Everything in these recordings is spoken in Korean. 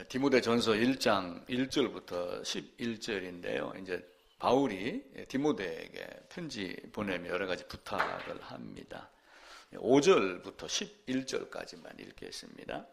디모데전서 1장 1절부터 11절인데요. 이제 바울이 디모데에게 편지 보내며 여러 가지 부탁을 합니다. 5절부터 11절까지만 읽겠습니다.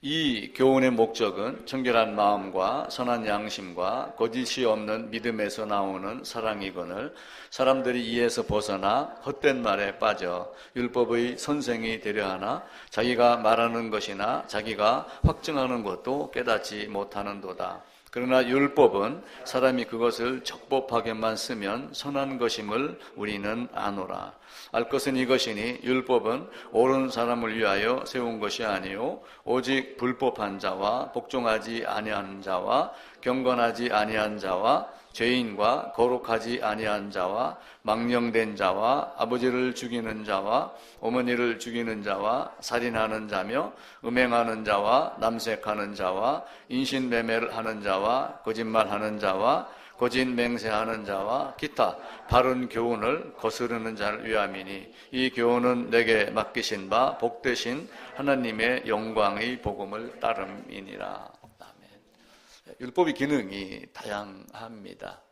이 교훈의 목적은 청결한 마음과 선한 양심과 거짓이 없는 믿음에서 나오는 사랑이거늘 사람들이 이에서 벗어나 헛된 말에 빠져 율법의 선생이 되려 하나 자기가 말하는 것이나 자기가 확증하는 것도 깨닫지 못하는도다. 그러나 율법은 사람이 그것을 적법하게만 쓰면 선한 것임을 우리는 아노라. 알 것은 이것이니 율법은 옳은 사람을 위하여 세운 것이 아니요 오직 불법한 자와 복종하지 아니한 자와 경건하지 아니한 자와 죄인과 거룩하지 아니한 자와 망령된 자와 아버지를 죽이는 자와 어머니를 죽이는 자와 살인하는 자며 음행하는 자와 남색하는 자와 인신매매를 하는 자와 거짓말하는 자와 거짓 맹세하는 자와 기타 바른 교훈을 거스르는 자를 위함이니 이 교훈은 내게 맡기신 바 복되신 하나님의 영광의 복음을 따름이니라. 아멘. 율법의 기능이 다양합니다.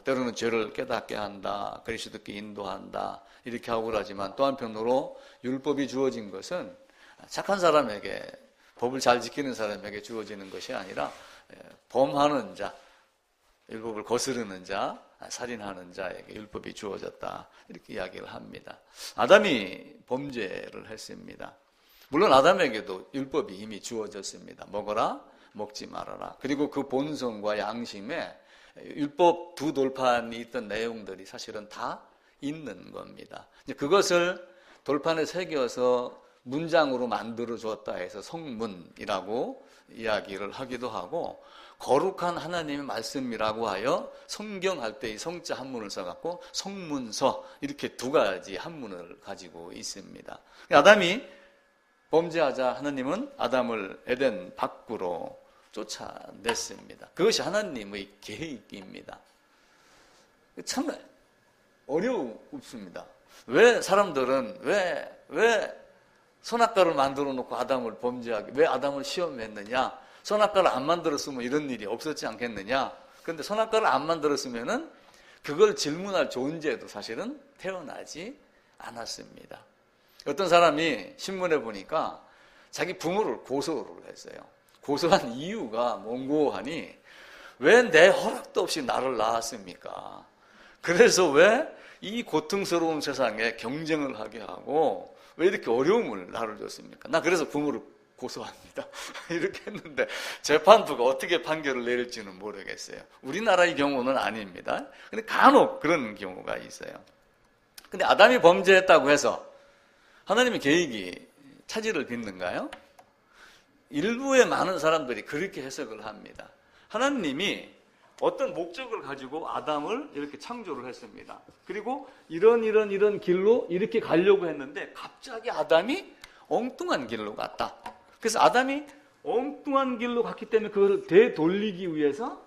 때로는 죄를 깨닫게 한다, 그리스도께 인도한다 이렇게 하고 그러지만 또 한편으로 율법이 주어진 것은 착한 사람에게, 법을 잘 지키는 사람에게 주어지는 것이 아니라 범하는 자, 율법을 거스르는 자, 살인하는 자에게 율법이 주어졌다 이렇게 이야기를 합니다. 아담이 범죄를 했습니다. 물론 아담에게도 율법이 이미 주어졌습니다. 먹어라, 먹지 말아라. 그리고 그 본성과 양심에 율법 두 돌판이 있던 내용들이 사실은 다 있는 겁니다. 그것을 돌판에 새겨서 문장으로 만들어 줬다 해서 성문이라고 이야기를 하기도 하고, 거룩한 하나님의 말씀이라고 하여 성경할 때 이 성자 한문을 써갖고 성문서 이렇게 두 가지 한문을 가지고 있습니다. 아담이 범죄하자 하나님은 아담을 에덴 밖으로 쫓아냈습니다. 그것이 하나님의 계획입니다. 참 어렵습니다. 왜 사람들은 왜 선악과를 만들어 놓고 아담을 범죄하게, 왜 아담을 시험했느냐? 선악과를 안 만들었으면 이런 일이 없었지 않겠느냐? 그런데 선악과를 안 만들었으면은 그걸 질문할 존재도 사실은 태어나지 않았습니다. 어떤 사람이 신문에 보니까 자기 부모를 고소를 했어요. 고소한 이유가 뭔고 하니, 왜 내 허락도 없이 나를 낳았습니까? 그래서 왜 이 고통스러운 세상에 경쟁을 하게 하고 왜 이렇게 어려움을 나를 줬습니까? 나 그래서 부모를 고소합니다. 이렇게 했는데 재판부가 어떻게 판결을 내릴지는 모르겠어요. 우리나라의 경우는 아닙니다. 근데 간혹 그런 경우가 있어요. 근데 아담이 범죄했다고 해서 하나님의 계획이 차질을 빚는가요? 일부의 많은 사람들이 그렇게 해석을 합니다. 하나님이 어떤 목적을 가지고 아담을 이렇게 창조를 했습니다. 그리고 이런 길로 이렇게 가려고 했는데 갑자기 아담이 엉뚱한 길로 갔다. 그래서 아담이 엉뚱한 길로 갔기 때문에 그걸 되돌리기 위해서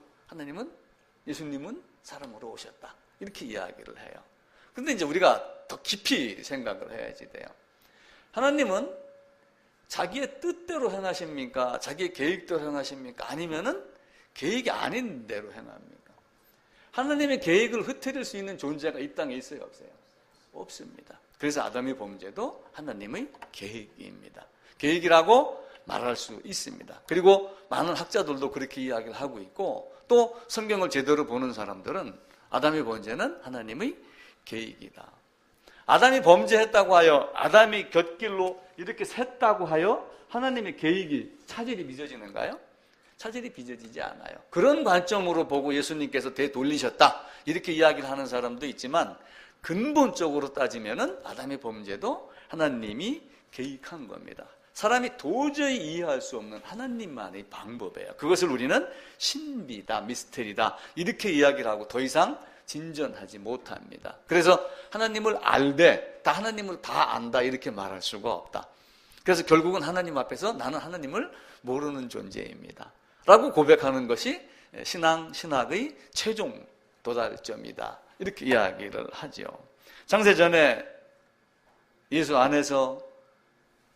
예수님은 사람으로 오셨다. 이렇게 이야기를 해요. 근데 이제 우리가 더 깊이 생각을 해야지 돼요. 하나님은 자기의 뜻대로 행하십니까? 자기의 계획대로 행하십니까? 아니면은 계획이 아닌 대로 행합니까? 하나님의 계획을 흐트릴 수 있는 존재가 이 땅에 있어요, 없어요? 없습니다. 그래서 아담의 범죄도 하나님의 계획입니다. 계획이라고 말할 수 있습니다. 그리고 많은 학자들도 그렇게 이야기를 하고 있고, 또 성경을 제대로 보는 사람들은 아담의 범죄는 하나님의 계획이다. 아담이 범죄했다고 하여, 아담이 곁길로 이렇게 샜다고 하여 하나님의 계획이 차질이 빚어지는가요? 차질이 빚어지지 않아요. 그런 관점으로 보고 예수님께서 되돌리셨다 이렇게 이야기를 하는 사람도 있지만, 근본적으로 따지면은 아담의 범죄도 하나님이 계획한 겁니다. 사람이 도저히 이해할 수 없는 하나님만의 방법이에요. 그것을 우리는 신비다, 미스테리다 이렇게 이야기를 하고 더 이상 진전하지 못합니다. 그래서 하나님을 알되 다 하나님을 다 안다 이렇게 말할 수가 없다. 그래서 결국은 하나님 앞에서 나는 하나님을 모르는 존재입니다 라고 고백하는 것이 신학의 최종 도달점이다 이렇게 이야기를 하죠. 창세전에 예수 안에서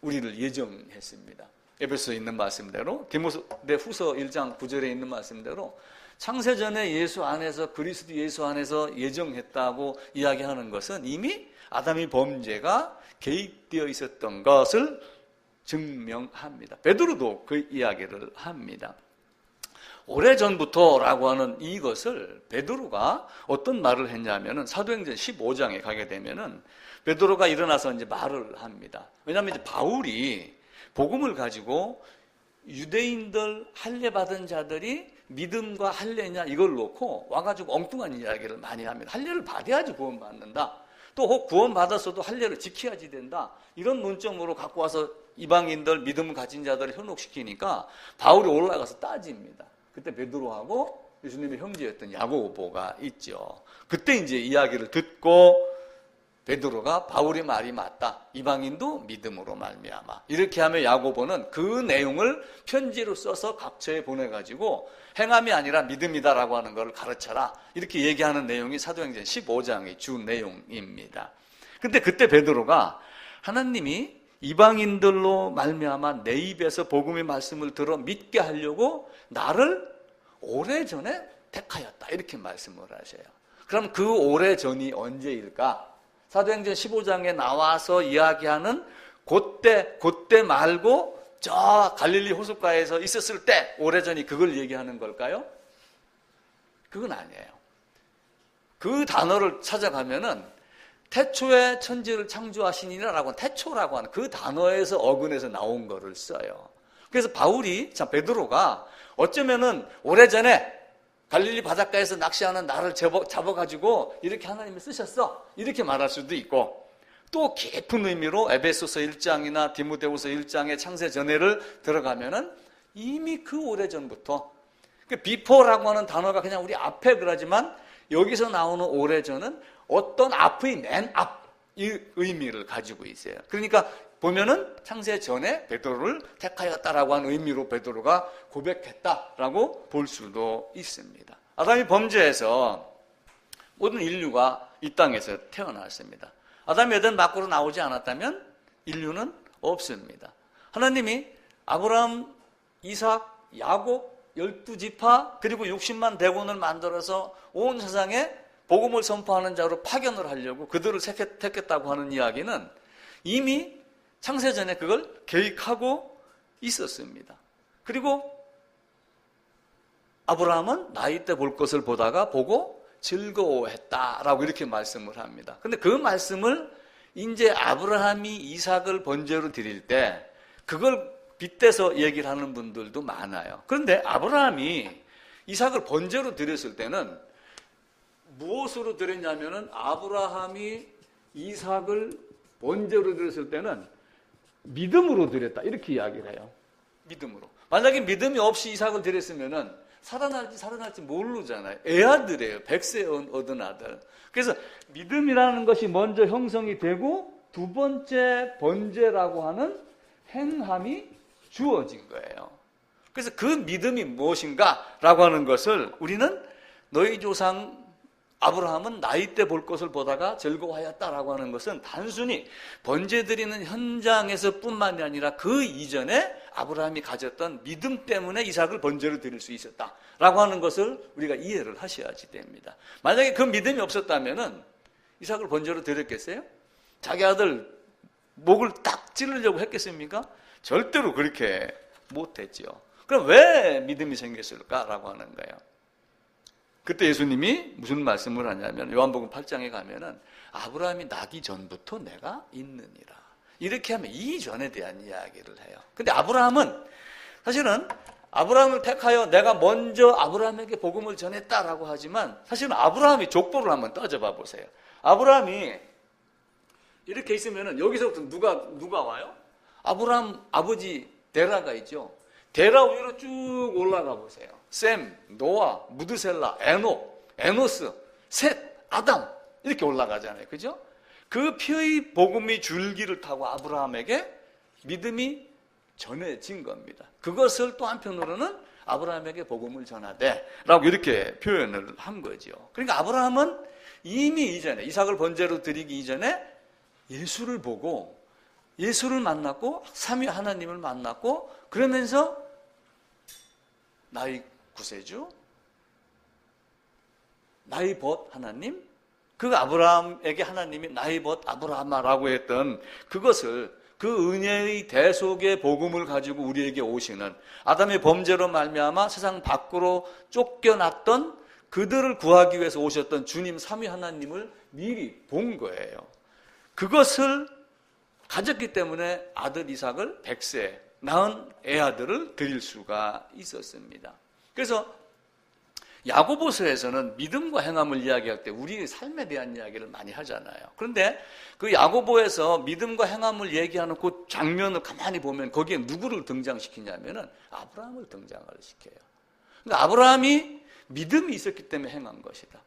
우리를 예정했습니다. 에베소에 있는 말씀대로, 디모데후서 1장 9절에 있는 말씀대로 창세전에 예수 안에서, 그리스도 예수 안에서 예정했다고 이야기하는 것은 이미 아담의 범죄가 개입되어 있었던 것을 증명합니다. 베드로도 그 이야기를 합니다. 오래전부터라고 하는 이것을 베드로가 어떤 말을 했냐면은 사도행전 15장에 가게 되면은 베드로가 일어나서 이제 말을 합니다. 왜냐하면 이제 바울이 복음을 가지고 유대인들 할례 받은 자들이 믿음과 할례냐 이걸 놓고 와가지고 엉뚱한 이야기를 많이 합니다. 할례를 받아야지 구원받는다. 또 혹 구원받았어도 할례를 지켜야지 된다. 이런 논점으로 갖고 와서 이방인들 믿음을 가진 자들을 현혹시키니까 바울이 올라가서 따집니다. 그때 베드로하고 예수님의 형제였던 야고보가 있죠. 그때 이제 이야기를 듣고 베드로가 바울의 말이 맞다. 이방인도 믿음으로 말미암아. 이렇게 하면 야고보는 그 내용을 편지로 써서 각처에 보내가지고 행함이 아니라 믿음이다라고 하는 것을 가르쳐라. 이렇게 얘기하는 내용이 사도행전 15장의 주 내용입니다. 근데 그때 베드로가 하나님이 이방인들로 말미암아 내 입에서 복음의 말씀을 들어 믿게 하려고 나를 오래전에 택하였다. 이렇게 말씀을 하셔요. 그럼 그 오래전이 언제일까? 사도행전 15장에 나와서 이야기하는 그때 말고 저 갈릴리 호숫가에서 있었을 때 오래전이 그걸 얘기하는 걸까요? 그건 아니에요. 그 단어를 찾아가면은 태초에 천지를 창조하시니라라고 태초라고 하는 그 단어에서 어근에서 나온 거를 써요. 그래서 바울이, 베드로가 어쩌면은 오래전에 갈릴리 바닷가에서 낚시하는 나를 잡아가지고 이렇게 하나님이 쓰셨어. 이렇게 말할 수도 있고, 또 깊은 의미로 에베소서 1장이나 디모데후서 1장의 창세 전해를 들어가면은 이미 그 오래전부터, 비포라고 하는 단어가 그냥 우리 앞에 그러지만 여기서 나오는 오래전은 어떤 앞의 맨 앞 이 의미를 가지고 있어요. 그러니까 보면은 창세 전에 베드로를 택하였다라고 하는 의미로 베드로가 고백했다라고 볼 수도 있습니다. 아담이 범죄해서 모든 인류가 이 땅에서 태어났습니다. 아담이 에덴 밖으로 나오지 않았다면 인류는 없습니다. 하나님이 아브라함, 이삭, 야곱 12지파 그리고 60만 대군을 만들어서 온 세상에 복음을 선포하는 자로 파견을 하려고 그들을 택했다고 하는 이야기는 이미 창세전에 그걸 계획하고 있었습니다. 그리고 아브라함은 나이 때 볼 것을 보다가 보고 즐거워했다라고 이렇게 말씀을 합니다. 근데 그 말씀을 이제 아브라함이 이삭을 번제로 드릴 때 그걸 빗대서 얘기를 하는 분들도 많아요. 그런데 아브라함이 이삭을 번제로 드렸을 때는 무엇으로 드렸냐면은 아브라함이 이삭을 번제로 드렸을 때는 믿음으로 드렸다. 이렇게 이야기를 해요. 믿음으로. 만약에 믿음이 없이 이삭을 드렸으면은 살아날지 모르잖아요. 애아들이에요. 100세 얻은 아들. 그래서 믿음이라는 것이 먼저 형성이 되고 두 번째 번제라고 하는 행함이 주어진 거예요. 그래서 그 믿음이 무엇인가라고 하는 것을 우리는 너희 조상 아브라함은 나이 때 볼 것을 보다가 즐거워하였다라고 하는 것은 단순히 번제 드리는 현장에서 뿐만이 아니라 그 이전에 아브라함이 가졌던 믿음 때문에 이삭을 번제로 드릴 수 있었다라고 하는 것을 우리가 이해를 하셔야지 됩니다. 만약에 그 믿음이 없었다면은 이삭을 번제로 드렸겠어요? 자기 아들 목을 딱 찌르려고 했겠습니까? 절대로 그렇게 못했죠. 그럼 왜 믿음이 생겼을까라고 하는 거예요. 그때 예수님이 무슨 말씀을 하냐면 요한복음 8장에 가면은 아브라함이 나기 전부터 내가 있느니라. 이렇게 하면 이전에 대한 이야기를 해요. 근데 아브라함은 사실은 아브라함을 택하여 내가 먼저 아브라함에게 복음을 전했다라고 하지만 사실은 아브라함이 족보를 한번 따져봐 보세요. 아브라함이 이렇게 있으면은 여기서부터 누가 와요? 아브라함 아버지 데라가 있죠. 데라 위로 쭉 올라가 보세요. 셈, 노아, 무드셀라, 에노스, 셋, 아담 이렇게 올라가잖아요. 그죠? 그 피의 복음이 줄기를 타고 아브라함에게 믿음이 전해진 겁니다. 그것을 또 한편으로는 아브라함에게 복음을 전하되 라고 이렇게 표현을 한 거죠. 그러니까 아브라함은 이미 이전에 이삭을 번제로 드리기 이전에 예수를 보고 예수를 만났고 삼위 하나님을 만났고 그러면서 나의 구세주, 나의 벗 하나님, 그 아브라함에게 하나님이 나의 벗 아브라함아라고 했던 그것을 그 은혜의 대속의 복음을 가지고 우리에게 오시는 아담의 범죄로 말미암아 세상 밖으로 쫓겨났던 그들을 구하기 위해서 오셨던 주님 삼위 하나님을 미리 본 거예요. 그것을 가졌기 때문에 아들 이삭을 100세 낳은 애아들을 드릴 수가 있었습니다. 그래서 야고보서에서는 믿음과 행함을 이야기할 때 우리의 삶에 대한 이야기를 많이 하잖아요. 그런데 그 야고보에서 믿음과 행함을 얘기하는 그 장면을 가만히 보면 거기에 누구를 등장시키냐면은 아브라함을 등장을 시켜요. 그러니까 아브라함이 믿음이 있었기 때문에 행한 것이다.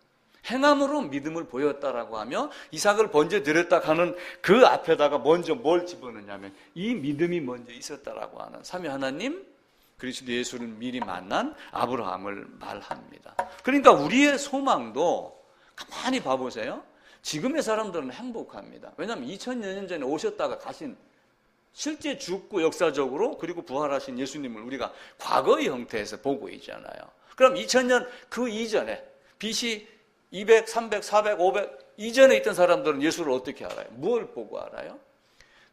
행함으로 믿음을 보였다라고 하며 이삭을 번제 드렸다 하는 그 앞에다가 먼저 뭘 집어넣냐면 이 믿음이 먼저 있었다라고 하는 삼위 하나님 그리스도 예수를 미리 만난 아브라함을 말합니다. 그러니까 우리의 소망도 가만히 봐보세요. 지금의 사람들은 행복합니다. 왜냐하면 2000여 년 전에 오셨다가 가신 실제 죽고 역사적으로 그리고 부활하신 예수님을 우리가 과거의 형태에서 보고 있잖아요. 그럼 2000년 그 이전에 BC 200, 300, 400, 500 이전에 있던 사람들은 예수를 어떻게 알아요? 뭘 보고 알아요?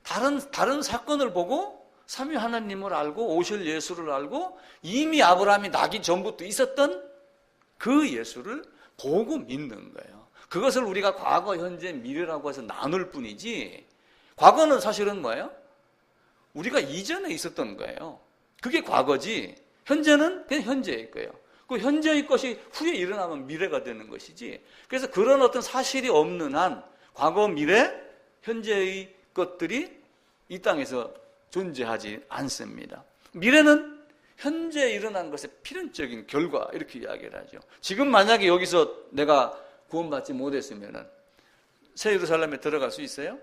다른 사건을 보고 삼위 하나님을 알고 오실 예수를 알고 이미 아브라함이 나기 전부터 있었던 그 예수를 보고 믿는 거예요. 그것을 우리가 과거, 현재, 미래라고 해서 나눌 뿐이지 과거는 사실은 뭐예요? 우리가 이전에 있었던 거예요. 그게 과거지 현재는 그냥 현재일 거예요. 그 현재의 것이 후에 일어나면 미래가 되는 것이지 그래서 그런 어떤 사실이 없는 한 과거, 미래, 현재의 것들이 이 땅에서 존재하지 않습니다. 미래는 현재 일어난 것의 필연적인 결과 이렇게 이야기를 하죠. 지금 만약에 여기서 내가 구원받지 못했으면 새 예루살렘에 들어갈 수 있어요?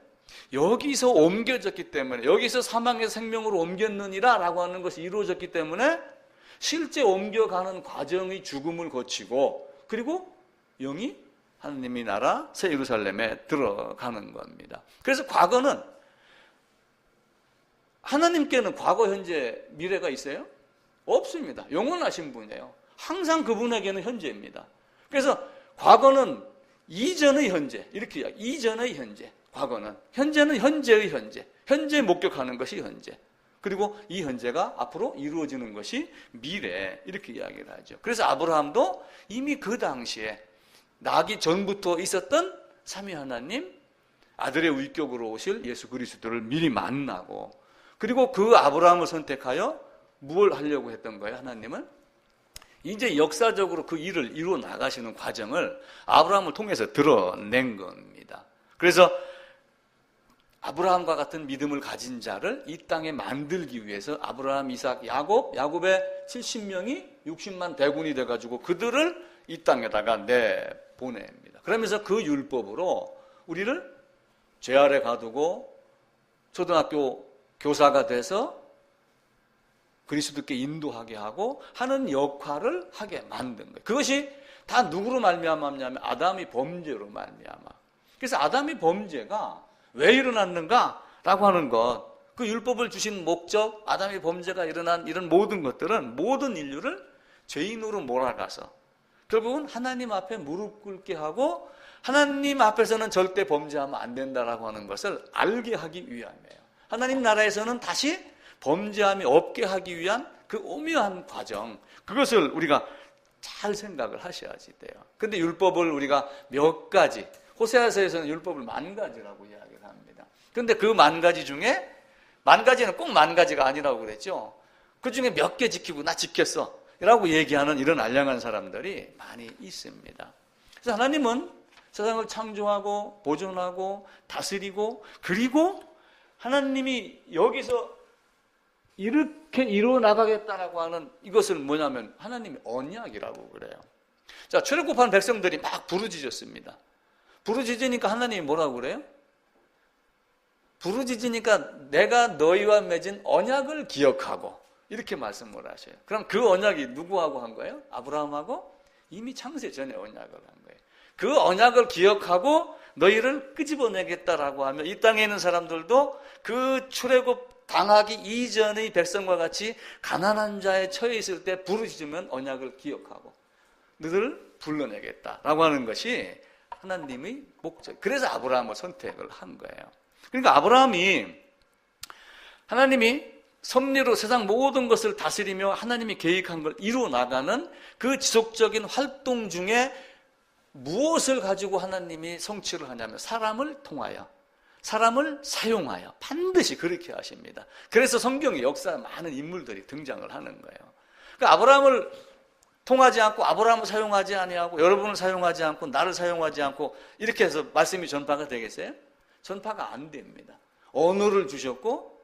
여기서 옮겨졌기 때문에 여기서 사망에서 생명으로 옮겼느니라 라고 하는 것이 이루어졌기 때문에 실제 옮겨가는 과정의 죽음을 거치고 그리고 영이 하나님의 나라 새 예루살렘에 들어가는 겁니다. 그래서 과거는 하나님께는 과거, 현재, 미래가 있어요? 없습니다. 영원하신 분이에요. 항상 그분에게는 현재입니다. 그래서 과거는 이전의 현재, 이렇게 이야기, 이전의 현재, 과거는, 현재는 현재의 현재, 현재 목격하는 것이 현재. 그리고 이 현재가 앞으로 이루어지는 것이 미래, 이렇게 이야기를 하죠. 그래서 아브라함도 이미 그 당시에 나기 전부터 있었던 삼위 하나님, 아들의 위격으로 오실 예수 그리스도를 미리 만나고 그리고 그 아브라함을 선택하여 무엇을 하려고 했던 거예요? 하나님은 이제 역사적으로 그 일을 이루어 나가시는 과정을 아브라함을 통해서 드러낸 겁니다. 그래서 아브라함과 같은 믿음을 가진 자를 이 땅에 만들기 위해서 아브라함, 이삭, 야곱의 70명이 60만 대군이 돼가지고 그들을 이 땅에다가 내보냅니다. 그러면서 그 율법으로 우리를 죄 아래 가두고 초등학교 교사가 돼서 그리스도께 인도하게 하고 하는 역할을 하게 만든 거예요. 그것이 다 누구로 말미암았냐면 아담이 범죄로 말미암아. 그래서 아담이 범죄가 왜 일어났는가라고 하는 것, 그 율법을 주신 목적, 아담의 범죄가 일어난 이런 모든 것들은 모든 인류를 죄인으로 몰아가서 결국은 하나님 앞에 무릎 꿇게 하고 하나님 앞에서는 절대 범죄하면 안 된다라고 하는 것을 알게 하기 위함이에요. 하나님 나라에서는 다시 범죄함이 없게 하기 위한 그 오묘한 과정, 그것을 우리가 잘 생각을 하셔야지 돼요. 근데 율법을 우리가 몇 가지, 호세아서에서는 율법을 10,000가지라고 이야기를 합니다. 근데 그 10,000가지 중에 10,000가지는 꼭 10,000가지가 아니라고 그랬죠. 그 중에 몇 개 지키고 나 지켰어 라고 얘기하는 이런 알량한 사람들이 많이 있습니다. 그래서 하나님은 세상을 창조하고 보존하고 다스리고 그리고 하나님이 여기서 이렇게 이루어 나가겠다라고 하는 이것을 뭐냐면 하나님의 언약이라고 그래요. 자, 출애굽한 백성들이 막 부르짖었습니다. 부르짖으니까 하나님이 뭐라고 그래요? 부르짖으니까 내가 너희와 맺은 언약을 기억하고 이렇게 말씀을 하셔요. 그럼 그 언약이 누구하고 한 거예요? 아브라함하고 이미 창세 전에 언약을 한 거예요. 그 언약을 기억하고 너희를 끄집어내겠다라고 하면 이 땅에 있는 사람들도 그 출애굽 당하기 이전의 백성과 같이 가난한 자에 처해 있을 때 부르짖으면 언약을 기억하고 너희를 불러내겠다라고 하는 것이 하나님의 목적. 그래서 아브라함을 선택을 한 거예요. 그러니까 하나님이 섭리로 세상 모든 것을 다스리며 하나님이 계획한 걸 이루어 나가는 그 지속적인 활동 중에 무엇을 가지고 하나님이 성취를 하냐면 사람을 통하여, 사람을 사용하여 반드시 그렇게 하십니다. 그래서 성경의 역사에 많은 인물들이 등장을 하는 거예요. 그러니까 아브라함을 통하지 않고 아브라함을 사용하지 아니하고 여러분을 사용하지 않고 나를 사용하지 않고 이렇게 해서 말씀이 전파가 되겠어요? 전파가 안 됩니다. 언어를 주셨고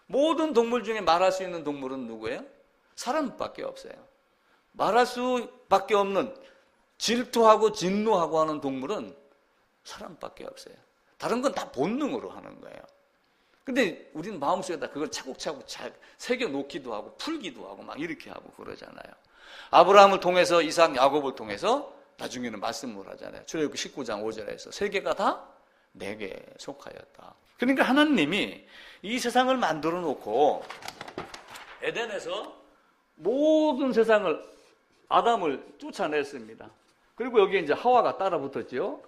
모든 동물 중에 말할 수 있는 동물은 누구예요? 사람밖에 없어요. 말할 수밖에 없는 질투하고 진노하고 하는 동물은 사람밖에 없어요. 다른 건 다 본능으로 하는 거예요. 근데 우리는 마음속에다 그걸 차곡차곡 잘 새겨놓기도 하고 풀기도 하고 막 이렇게 하고 그러잖아요. 아브라함을 통해서 이삭, 야곱을 통해서 나중에는 말씀을 하잖아요. 출애굽기 19장 5절에서 세계가 다 내게 속하였다. 그러니까 하나님이 이 세상을 만들어 놓고 에덴에서 모든 세상을 아담을 쫓아냈습니다. 그리고 여기에 이제 하와가 따라 붙었죠.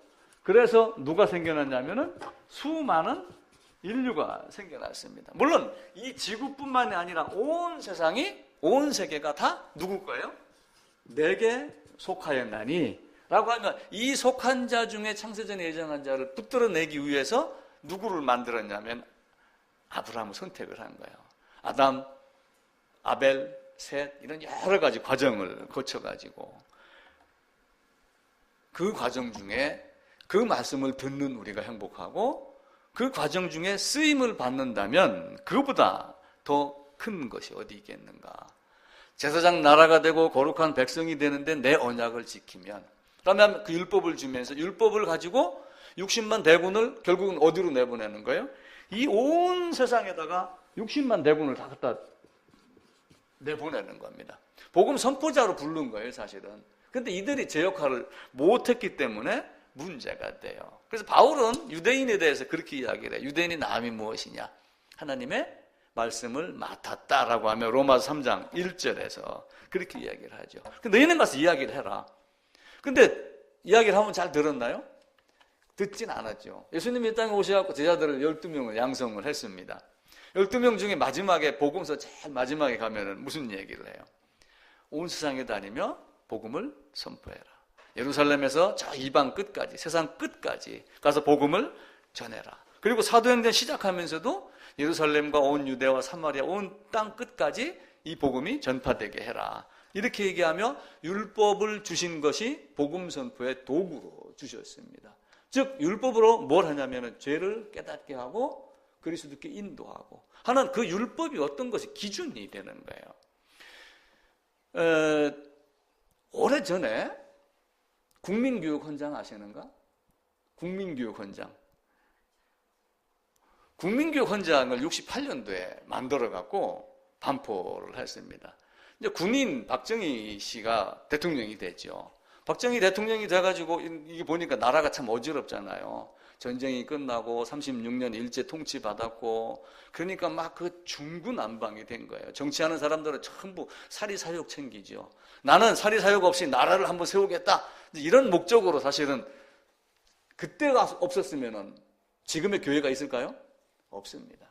그래서 누가 생겨났냐면은 수많은 인류가 생겨났습니다. 물론 이 지구뿐만이 아니라 온 세상이, 온 세계가 다 누굴 거예요? 내게 속하였나니 라고 하면 이 속한 자 중에 창세전에 예정한 자를 붙들어내기 위해서 누구를 만들었냐면 아브라함을 선택을 한 거예요. 아담, 아벨, 셋 이런 여러 가지 과정을 거쳐가지고 그 과정 중에 그 말씀을 듣는 우리가 행복하고 그 과정 중에 쓰임을 받는다면 그보다 더 큰 것이 어디 있겠는가. 제사장 나라가 되고 거룩한 백성이 되는데 내 언약을 지키면, 그러면 그 율법을 주면서 율법을 가지고 60만 대군을 결국은 어디로 내보내는 거예요? 이 온 세상에다가 60만 대군을 다 갖다 내보내는 겁니다. 복음 선포자로 부른 거예요, 사실은. 근데 이들이 제 역할을 못했기 때문에 문제가 돼요. 그래서 바울은 유대인에 대해서 그렇게 이야기를 해요. 유대인의 나음이 무엇이냐? 하나님의 말씀을 맡았다라고 하며 로마서 3장 1절에서 그렇게 이야기를 하죠. 너희는 가서 이야기를 해라. 근데 이야기를 하면 잘 들었나요? 듣진 않았죠. 예수님이 이 땅에 오셔서 제자들을 12명을 양성을 했습니다. 12명 중에 마지막에 복음서 제일 마지막에 가면은 무슨 얘기를 해요? 온 세상에 다니며 복음을 선포해라. 예루살렘에서 저 이방 끝까지, 세상 끝까지 가서 복음을 전해라. 그리고 사도행전 시작하면서도 예루살렘과 온 유대와 사마리아 온 땅 끝까지 이 복음이 전파되게 해라. 이렇게 얘기하며 율법을 주신 것이 복음 선포의 도구로 주셨습니다. 즉 율법으로 뭘 하냐면 죄를 깨닫게 하고 그리스도께 인도하고 하는 그 율법이 어떤 것이 기준이 되는 거예요. 오래전에 국민교육헌장 아시는가? 국민교육헌장. 국민교육헌장을 68년도에 만들어갖고 반포를 했습니다. 이제 군인 박정희 씨가 대통령이 됐죠. 박정희 대통령이 돼가지고 이게 보니까 나라가 참 어지럽잖아요. 전쟁이 끝나고 36년 일제 통치 받았고 그러니까 막 그 중구난방이 된 거예요. 정치하는 사람들은 전부 사리사욕 챙기죠. 나는 사리사욕 없이 나라를 한번 세우겠다. 이런 목적으로 사실은 그때가 없었으면 지금의 교회가 있을까요? 없습니다.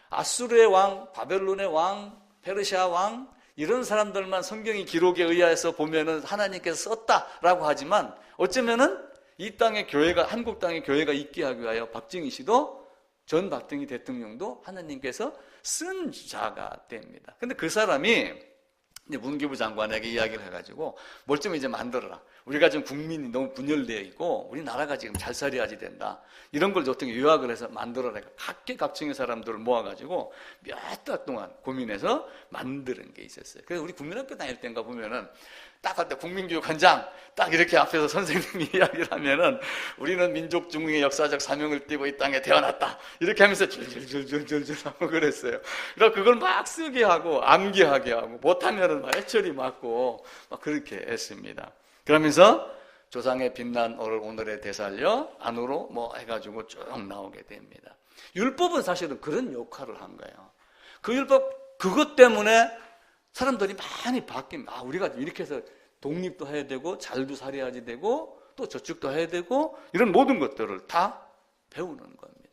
아수르의 왕, 바벨론의 왕, 페르시아 왕 이런 사람들만 성경의 기록에 의해서 보면은 하나님께서 썼다라고 하지만 어쩌면은 이 땅의 교회가 한국 땅의 교회가 있게 하기 위하여 박정희 씨도 전 박정희 대통령도 하나님께서 쓴 자가 됩니다. 근데 그 사람이 이제 문기부 장관에게 이야기를 해가지고 뭘 좀 이제 만들어라. 우리가 지금 국민이 너무 분열되어 있고 우리나라가 지금 잘 살아야지 된다. 이런 걸 어떻게 요약을 해서 만들어라. 각계각층의 사람들을 모아가지고 몇 달 동안 고민해서 만드는 게 있었어요. 그래서 우리 국민학교 다닐 때인가 보면은 딱 할 때 국민교육헌장 딱 이렇게 앞에서 선생님이 이야기를 하면은 우리는 민족 중흥의 역사적 사명을 띠고 이 땅에 태어났다. 이렇게 하면서 줄줄줄줄줄 하고 그랬어요. 그래서 그걸 막 쓰게 하고 암기하게 하고 못하면은 막 해처리 맞고 막 그렇게 했습니다. 그러면서 조상의 빛난 오를 오늘에 되살려 안으로 뭐 해가지고 쭉 나오게 됩니다. 율법은 사실은 그런 역할을 한 거예요. 그 율법 그것 때문에 사람들이 많이 바뀝니다. 우리가 이렇게 해서 독립도 해야 되고 잘도 살아야지 되고 또 저축도 해야 되고 이런 모든 것들을 다 배우는 겁니다.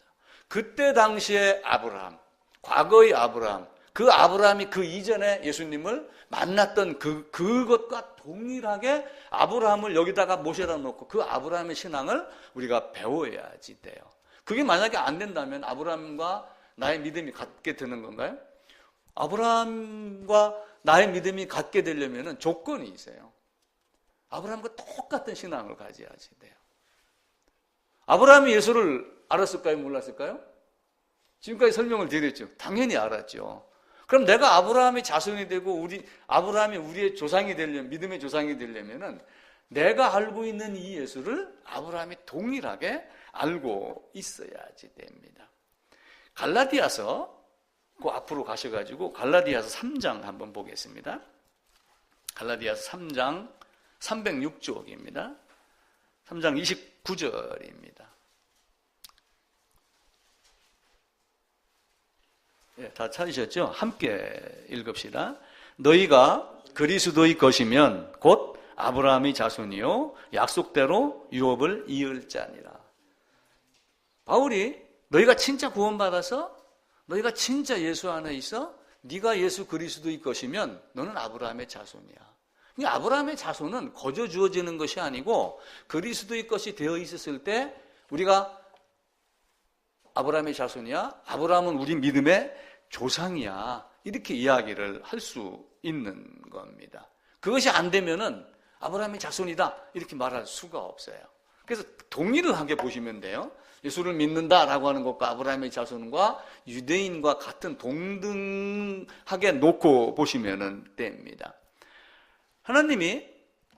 그때 당시에 아브라함, 과거의 아브라함, 그 아브라함이 그 이전에 예수님을 만났던 그것과 동일하게 아브라함을 여기다가 모셔다 놓고 그 아브라함의 신앙을 우리가 배워야지 돼요. 그게 만약에 안 된다면 아브라함과 나의 믿음이 같게 되는 건가요? 아브라함과 나의 믿음이 같게 되려면 조건이 있어요. 아브라함과 똑같은 신앙을 가져야지 돼요. 아브라함이 예수를 알았을까요? 몰랐을까요? 지금까지 설명을 드렸죠. 당연히 알았죠. 그럼 내가 아브라함의 자손이 되고 아브라함이 우리의 조상이 되려면, 믿음의 조상이 되려면은 내가 알고 있는 이 예수를 아브라함이 동일하게 알고 있어야지 됩니다. 갈라디아서 그 앞으로 가셔가지고 갈라디아서 3장 한번 보겠습니다. 갈라디아서 3장 306쪽입니다. 3장 29절입니다. 다 찾으셨죠? 함께 읽읍시다. 너희가 그리스도의 것이면 곧 아브라함의 자손이요 약속대로 유업을 이을 자니라. 바울이 너희가 진짜 구원받아서 너희가 진짜 예수 안에 있어 네가 예수 그리스도의 것이면 너는 아브라함의 자손이야. 아브라함의 자손은 거저 주어지는 것이 아니고 그리스도의 것이 되어 있었을 때 우리가 아브라함의 자손이야. 아브라함은 우리 믿음의 조상이야. 이렇게 이야기를 할 수 있는 겁니다. 그것이 안 되면은 아브라함의 자손이다. 이렇게 말할 수가 없어요. 그래서 동일을 하게 보시면 돼요. 예수를 믿는다라고 하는 것과 아브라함의 자손과 유대인과 같은 동등하게 놓고 보시면 됩니다. 하나님이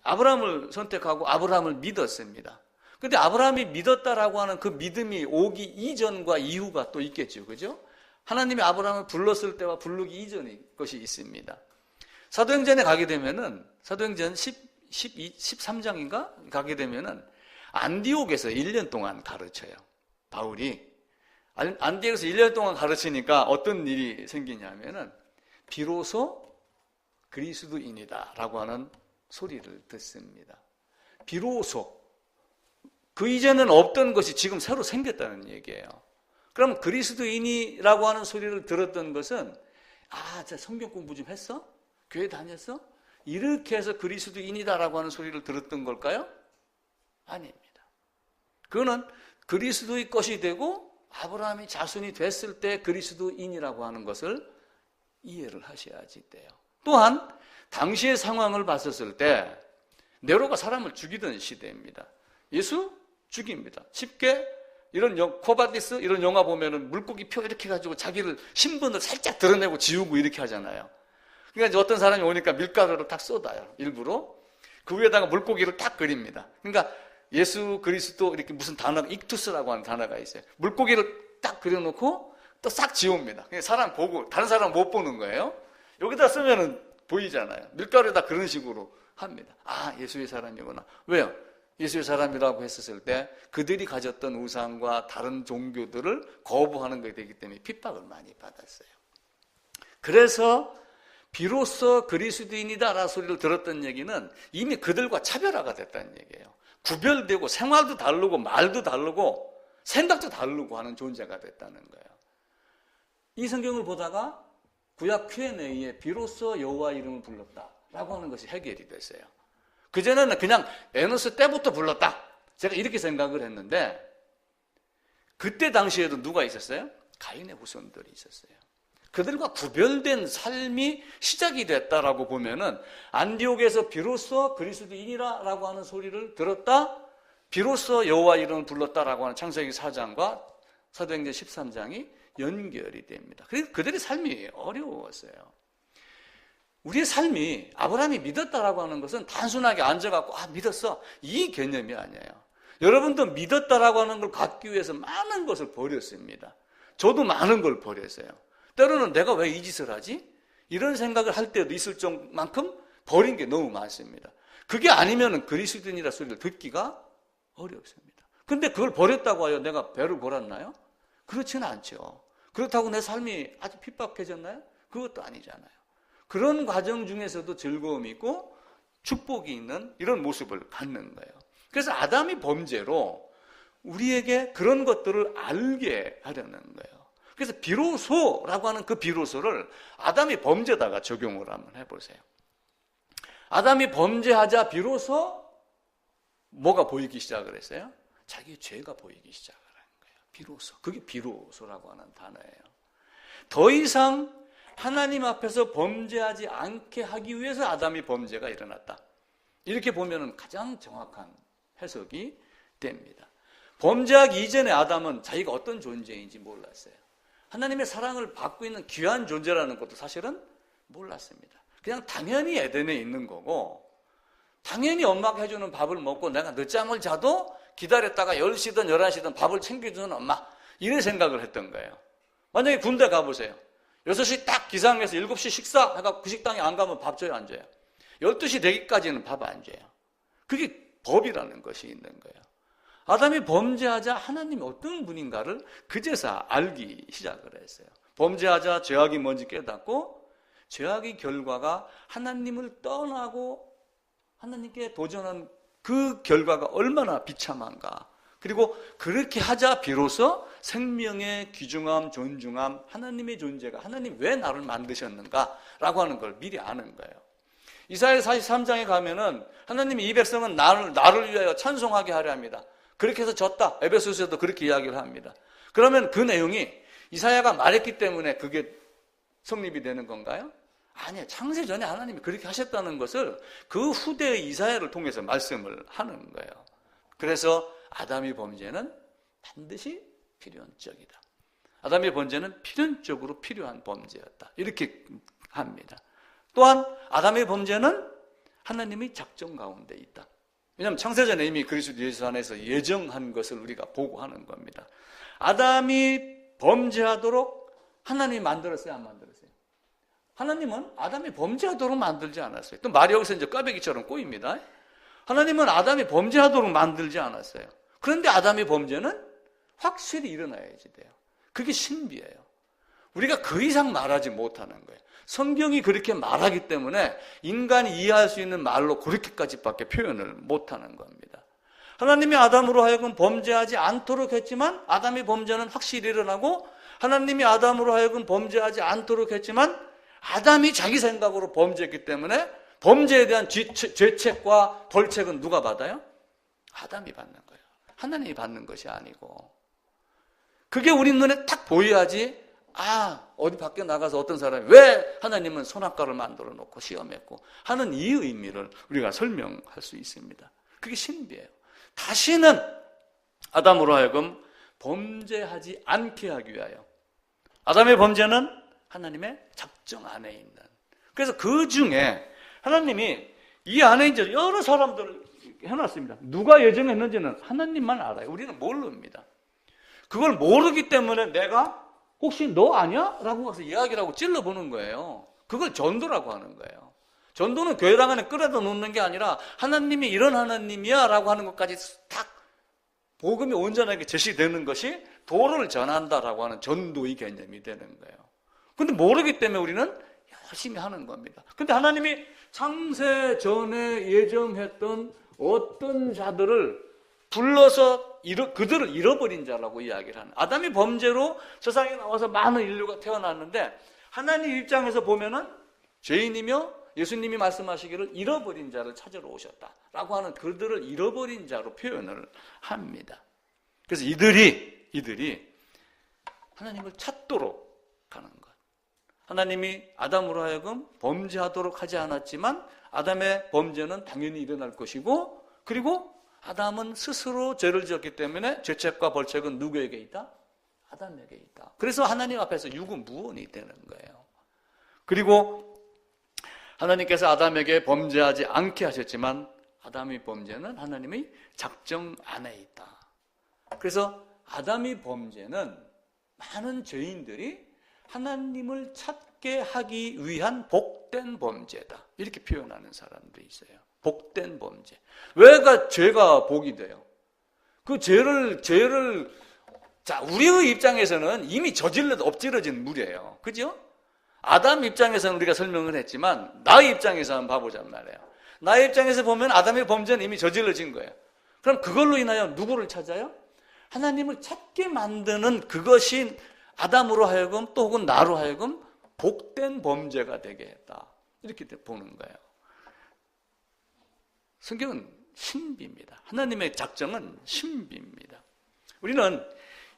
아브라함을 선택하고 아브라함을 믿었습니다. 그런데 아브라함이 믿었다라고 하는 그 믿음이 오기 이전과 이후가 또 있겠죠. 그죠? 하나님이 아브라함을 불렀을 때와 부르기 이전의 것이 있습니다. 사도행전에 가게 되면은, 사도행전 13장인가? 가게 되면은, 안디옥에서 1년 동안 가르쳐요. 바울이. 안디옥에서 1년 동안 가르치니까 어떤 일이 생기냐면은, 비로소 그리스도인이다 라고 하는 소리를 듣습니다. 비로소. 그 이전에는 없던 것이 지금 새로 생겼다는 얘기예요. 그럼 그리스도인이라고 하는 소리를 들었던 것은 자 성경 공부 좀 했어? 교회 다녔어? 이렇게 해서 그리스도인이다라고 하는 소리를 들었던 걸까요? 아닙니다. 그거는 그리스도의 것이 되고 아브라함이 자손이 됐을 때 그리스도인이라고 하는 것을 이해를 하셔야지 돼요. 또한 당시의 상황을 봤었을 때 네로가 사람을 죽이던 시대입니다. 예수 죽입니다. 쉽게 이런 코바디스 이런 영화 보면은 물고기 표 이렇게 가지고 자기를 신분을 살짝 드러내고 지우고 이렇게 하잖아요. 그러니까 이제 어떤 사람이 오니까 밀가루를 딱 쏟아요. 일부러 그 위에다가 물고기를 딱 그립니다. 그러니까 예수 그리스도 이렇게 무슨 단어가 익투스라고 하는 단어가 있어요. 물고기를 딱 그려놓고 또 싹 지웁니다. 그러니까 사람 보고 다른 사람 못 보는 거예요. 여기다 쓰면은 보이잖아요. 밀가루에다 그런 식으로 합니다. 예수의 사람이구나. 왜요? 예수의 사람이라고 했었을 때 그들이 가졌던 우상과 다른 종교들을 거부하는 것이 되기 때문에 핍박을 많이 받았어요. 그래서 비로소 그리스도인이다라는 소리를 들었던 얘기는 이미 그들과 차별화가 됐다는 얘기예요. 구별되고 생활도 다르고 말도 다르고 생각도 다르고 하는 존재가 됐다는 거예요. 이 성경을 보다가 구약 Q&A에 비로소 여호와 이름을 불렀다라고 하는 것이 해결이 됐어요. 그전에는 그냥 에노스 때부터 불렀다. 제가 이렇게 생각을 했는데 그때 당시에도 누가 있었어요? 가인의 후손들이 있었어요. 그들과 구별된 삶이 시작이 됐다라고 보면은 안디옥에서 비로소 그리스도인이라고 하는 소리를 들었다. 비로소 여호와 이름을 불렀다라고 하는 창세기 4장과 사도행전 13장이 연결이 됩니다. 그래서 그들의 삶이 어려웠어요. 우리의 삶이 아브라함이 믿었다라고 하는 것은 단순하게 앉아갖고 믿었어 이 개념이 아니에요. 여러분도 믿었다라고 하는 걸 갖기 위해서 많은 것을 버렸습니다. 저도 많은 걸 버렸어요. 때로는 내가 왜 이 짓을 하지? 이런 생각을 할 때도 있을 만큼 버린 게 너무 많습니다. 그게 아니면 그리스도인이라 소리를 듣기가 어렵습니다. 근데 그걸 버렸다고 하여 내가 배를 골았나요? 그렇지는 않죠. 그렇다고 내 삶이 아주 핍박해졌나요? 그것도 아니잖아요. 그런 과정 중에서도 즐거움이 있고 축복이 있는 이런 모습을 갖는 거예요. 그래서 아담이 범죄로 우리에게 그런 것들을 알게 하려는 거예요. 그래서 비로소라고 하는 그 비로소를 아담이 범죄다가 적용을 한번 해보세요. 아담이 범죄하자 비로소 뭐가 보이기 시작을 했어요? 자기의 죄가 보이기 시작을 한 거예요. 비로소. 그게 비로소라고 하는 단어예요. 더 이상 하나님 앞에서 범죄하지 않게 하기 위해서 아담이 범죄가 일어났다. 이렇게 보면 가장 정확한 해석이 됩니다. 범죄하기 이전에 아담은 자기가 어떤 존재인지 몰랐어요. 하나님의 사랑을 받고 있는 귀한 존재라는 것도 사실은 몰랐습니다. 그냥 당연히 에덴에 있는 거고 당연히 엄마가 해주는 밥을 먹고 내가 늦잠을 자도 기다렸다가 10시든 11시든 밥을 챙겨주는 엄마 이런 생각을 했던 거예요. 만약에 군대 가보세요. 6시 딱 기상해서 7시 식사 해갖고 그 식당에 안 가면 밥 줘요, 안 줘요? 12시 되기까지는 밥 안 줘요. 그게 법이라는 것이 있는 거예요. 아담이 범죄하자 하나님이 어떤 분인가를 그제서 알기 시작을 했어요. 범죄하자 죄악이 뭔지 깨닫고 죄악의 결과가 하나님을 떠나고 하나님께 도전한 그 결과가 얼마나 비참한가. 그리고 그렇게 하자 비로소 생명의 귀중함, 존중함, 하나님의 존재가 하나님 왜 나를 만드셨는가라고 하는 걸 미리 아는 거예요. 이사야 43장에 가면은 하나님이 이 백성은 나를 위하여 찬송하게 하려 합니다. 그렇게 해서 졌다. 에베소서에도 그렇게 이야기를 합니다. 그러면 그 내용이 이사야가 말했기 때문에 그게 성립이 되는 건가요? 아니에요. 창세 전에 하나님이 그렇게 하셨다는 것을 그 후대의 이사야를 통해서 말씀을 하는 거예요. 그래서 아담의 범죄는 반드시 필연적이다. 아담의 범죄는 필연적으로 필요한 범죄였다. 이렇게 합니다. 또한 아담의 범죄는 하나님의 작정 가운데 있다. 왜냐하면 창세전에 이미 그리스도 예수 안에서 예정한 것을 우리가 보고하는 겁니다. 아담이 범죄하도록 하나님이 만들었어요, 안 만들었어요? 하나님은 아담이 범죄하도록 만들지 않았어요. 또 말이 여기서 이제 꽈배기처럼 꼬입니다. 하나님은 아담이 범죄하도록 만들지 않았어요. 그런데 아담의 범죄는 확실히 일어나야지 돼요. 그게 신비예요. 우리가 그 이상 말하지 못하는 거예요. 성경이 그렇게 말하기 때문에 인간이 이해할 수 있는 말로 그렇게까지밖에 표현을 못하는 겁니다. 하나님이 아담으로 하여금 범죄하지 않도록 했지만 아담의 범죄는 확실히 일어나고 하나님이 아담으로 하여금 범죄하지 않도록 했지만 아담이 자기 생각으로 범죄했기 때문에 범죄에 대한 죄책과 벌책은 누가 받아요? 아담이 받는 거예요. 하나님이 받는 것이 아니고. 그게 우리 눈에 딱 보여야지 어디 밖에 나가서 어떤 사람이 왜 하나님은 선악과를 만들어 놓고 시험했고 하는 이 의미를 우리가 설명할 수 있습니다. 그게 신비예요. 다시는 아담으로 하여금 범죄하지 않게 하기 위하여 아담의 범죄는 하나님의 작정 안에 있는 그래서 그 중에 하나님이 이 안에 이제 여러 사람들을 해놨습니다. 누가 예정했는지는 하나님만 알아요. 우리는 모릅니다. 그걸 모르기 때문에 내가 혹시 너 아니야? 라고 가서 이야기를 하고 찔러보는 거예요. 그걸 전도라고 하는 거예요. 전도는 교회당 안에 끌어다 놓는 게 아니라 하나님이 이런 하나님이야 라고 하는 것까지 딱 복음이 온전하게 제시되는 것이 도를 전한다라고 하는 전도의 개념이 되는 거예요. 근데 모르기 때문에 우리는 열심히 하는 겁니다. 근데 하나님이 창세 전에 예정했던 어떤 자들을 불러서 그들을 잃어버린 자라고 이야기를 하는 아담이 범죄로 세상에 나와서 많은 인류가 태어났는데 하나님 입장에서 보면은 죄인이며 예수님이 말씀하시기를 잃어버린 자를 찾으러 오셨다라고 하는 그들을 잃어버린 자로 표현을 합니다. 그래서 이들이 하나님을 찾도록 하는 것. 하나님이 아담으로 하여금 범죄하도록 하지 않았지만 아담의 범죄는 당연히 일어날 것이고 그리고 아담은 스스로 죄를 지었기 때문에 죄책과 벌책은 누구에게 있다? 아담에게 있다. 그래서 하나님 앞에서 유구무원이 되는 거예요. 그리고 하나님께서 아담에게 범죄하지 않게 하셨지만 아담의 범죄는 하나님의 작정 안에 있다. 그래서 아담의 범죄는 많은 죄인들이 하나님을 찾게 하기 위한 복된 범죄다. 이렇게 표현하는 사람들이 있어요. 복된 범죄. 왜가 죄가 복이 돼요? 그 죄를 자, 우리의 입장에서는 이미 저질러도 엎질러진 물이에요. 그죠? 아담 입장에서는 우리가 설명을 했지만 나의 입장에서 한번 봐보자는 말이에요. 나의 입장에서 보면 아담의 범죄는 이미 저질러진 거예요. 그럼 그걸로 인하여 누구를 찾아요? 하나님을 찾게 만드는 그것이 아담으로 하여금 또 혹은 나로 하여금 복된 범죄가 되게 했다. 이렇게 보는 거예요. 성경은 신비입니다. 하나님의 작정은 신비입니다. 우리는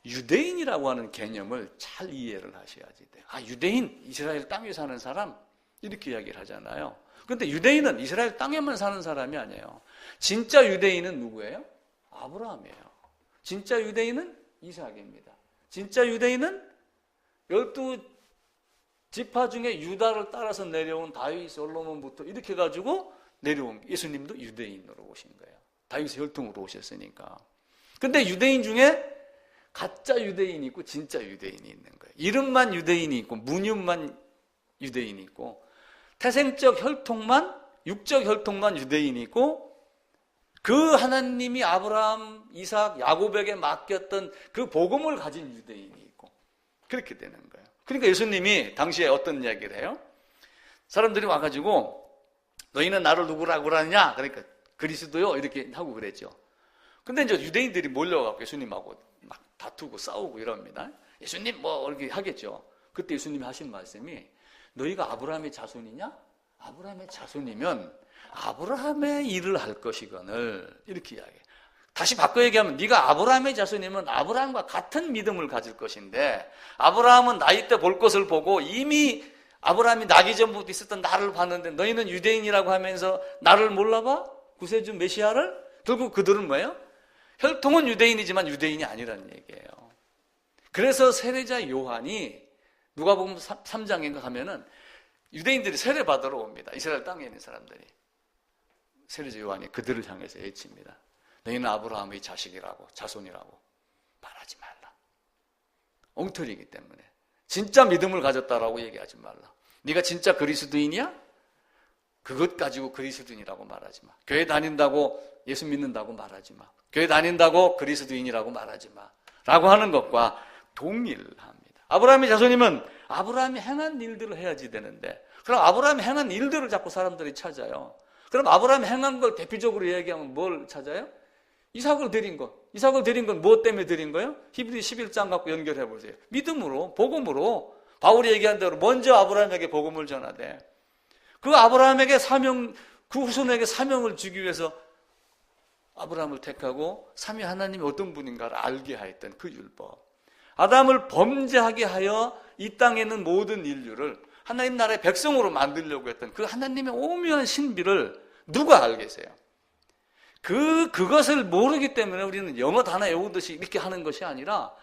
유대인이라고 하는 개념을 잘 이해를 하셔야지 돼요. 아, 유대인, 이스라엘 땅에 사는 사람 이렇게 이야기를 하잖아요. 그런데 유대인은 이스라엘 땅에만 사는 사람이 아니에요. 진짜 유대인은 누구예요? 아브라함이에요. 진짜 유대인은 이삭입니다. 진짜 유대인은 12지파 중에 유다를 따라서 내려온 다윗, 솔로몬부터 이렇게 해가지고 내려온 예수님도 유대인으로 오신 거예요. 다윗의 혈통으로 오셨으니까. 근데 유대인 중에 가짜 유대인이 있고 진짜 유대인이 있는 거예요. 이름만 유대인이 있고 문유만 유대인이 있고 태생적 혈통만, 육적 혈통만 유대인이 있고 그 하나님이 아브라함, 이삭, 야곱에게 맡겼던 그 복음을 가진 유대인이 있고 그렇게 되는 거예요. 그러니까 예수님이 당시에 어떤 이야기를 해요? 사람들이 와가지고 너희는 나를 누구라고 그러냐? 그러니까 그리스도요 이렇게 하고 그랬죠. 근데 이제 유대인들이 몰려가고 예수님하고 막 다투고 싸우고 이럽니다. 예수님 뭐 이렇게 하겠죠. 그때 예수님이 하신 말씀이 너희가 아브라함의 자손이냐? 아브라함의 자손이면 아브라함의 일을 할 것이거늘 이렇게 이야기해요. 다시 바꿔 얘기하면 네가 아브라함의 자손이면 아브라함과 같은 믿음을 가질 것인데 아브라함은 나이 때 볼 것을 보고 이미 아브라함이 나기 전부터 있었던 나를 봤는데 너희는 유대인이라고 하면서 나를 몰라봐? 구세주 메시아를? 결국 그들은 뭐예요? 혈통은 유대인이지만 유대인이 아니라는 얘기예요. 그래서 세례자 요한이 누가복음 3장인가 하면은 유대인들이 세례 받으러 옵니다. 이스라엘 땅에 있는 사람들이. 세례자 요한이 그들을 향해서 외칩니다. 너희는 아브라함의 자식이라고 자손이라고 말하지 말라. 엉터리이기 때문에. 진짜 믿음을 가졌다라고 얘기하지 말라. 네가 진짜 그리스도인이야? 그것 가지고 그리스도인이라고 말하지 마. 교회 다닌다고 예수 믿는다고 말하지 마. 교회 다닌다고 그리스도인이라고 말하지 마. 라고 하는 것과 동일합니다. 아브라함의 자손이면 아브라함이 행한 일들을 해야지 되는데 그럼 아브라함이 행한 일들을 자꾸 사람들이 찾아요. 그럼 아브라함이 행한 걸 대표적으로 얘기하면 뭘 찾아요? 이삭을 드린 것. 이삭을 드린 건 무엇 때문에 드린 거예요? 히브리 11장 갖고 연결해 보세요. 믿음으로, 복음으로 바울이 얘기한 대로 먼저 아브라함에게 복음을 전하되 그 아브라함에게 사명, 그 후손에게 사명을 주기 위해서 아브라함을 택하고 삼위 하나님이 어떤 분인가를 알게 하였던 그 율법. 아담을 범죄하게 하여 이 땅에 있는 모든 인류를 하나님 나라의 백성으로 만들려고 했던 그 하나님의 오묘한 신비를 누가 알겠어요? 그것을 모르기 때문에 우리는 영어 단어 외우듯이 이렇게 하는 것이 아니라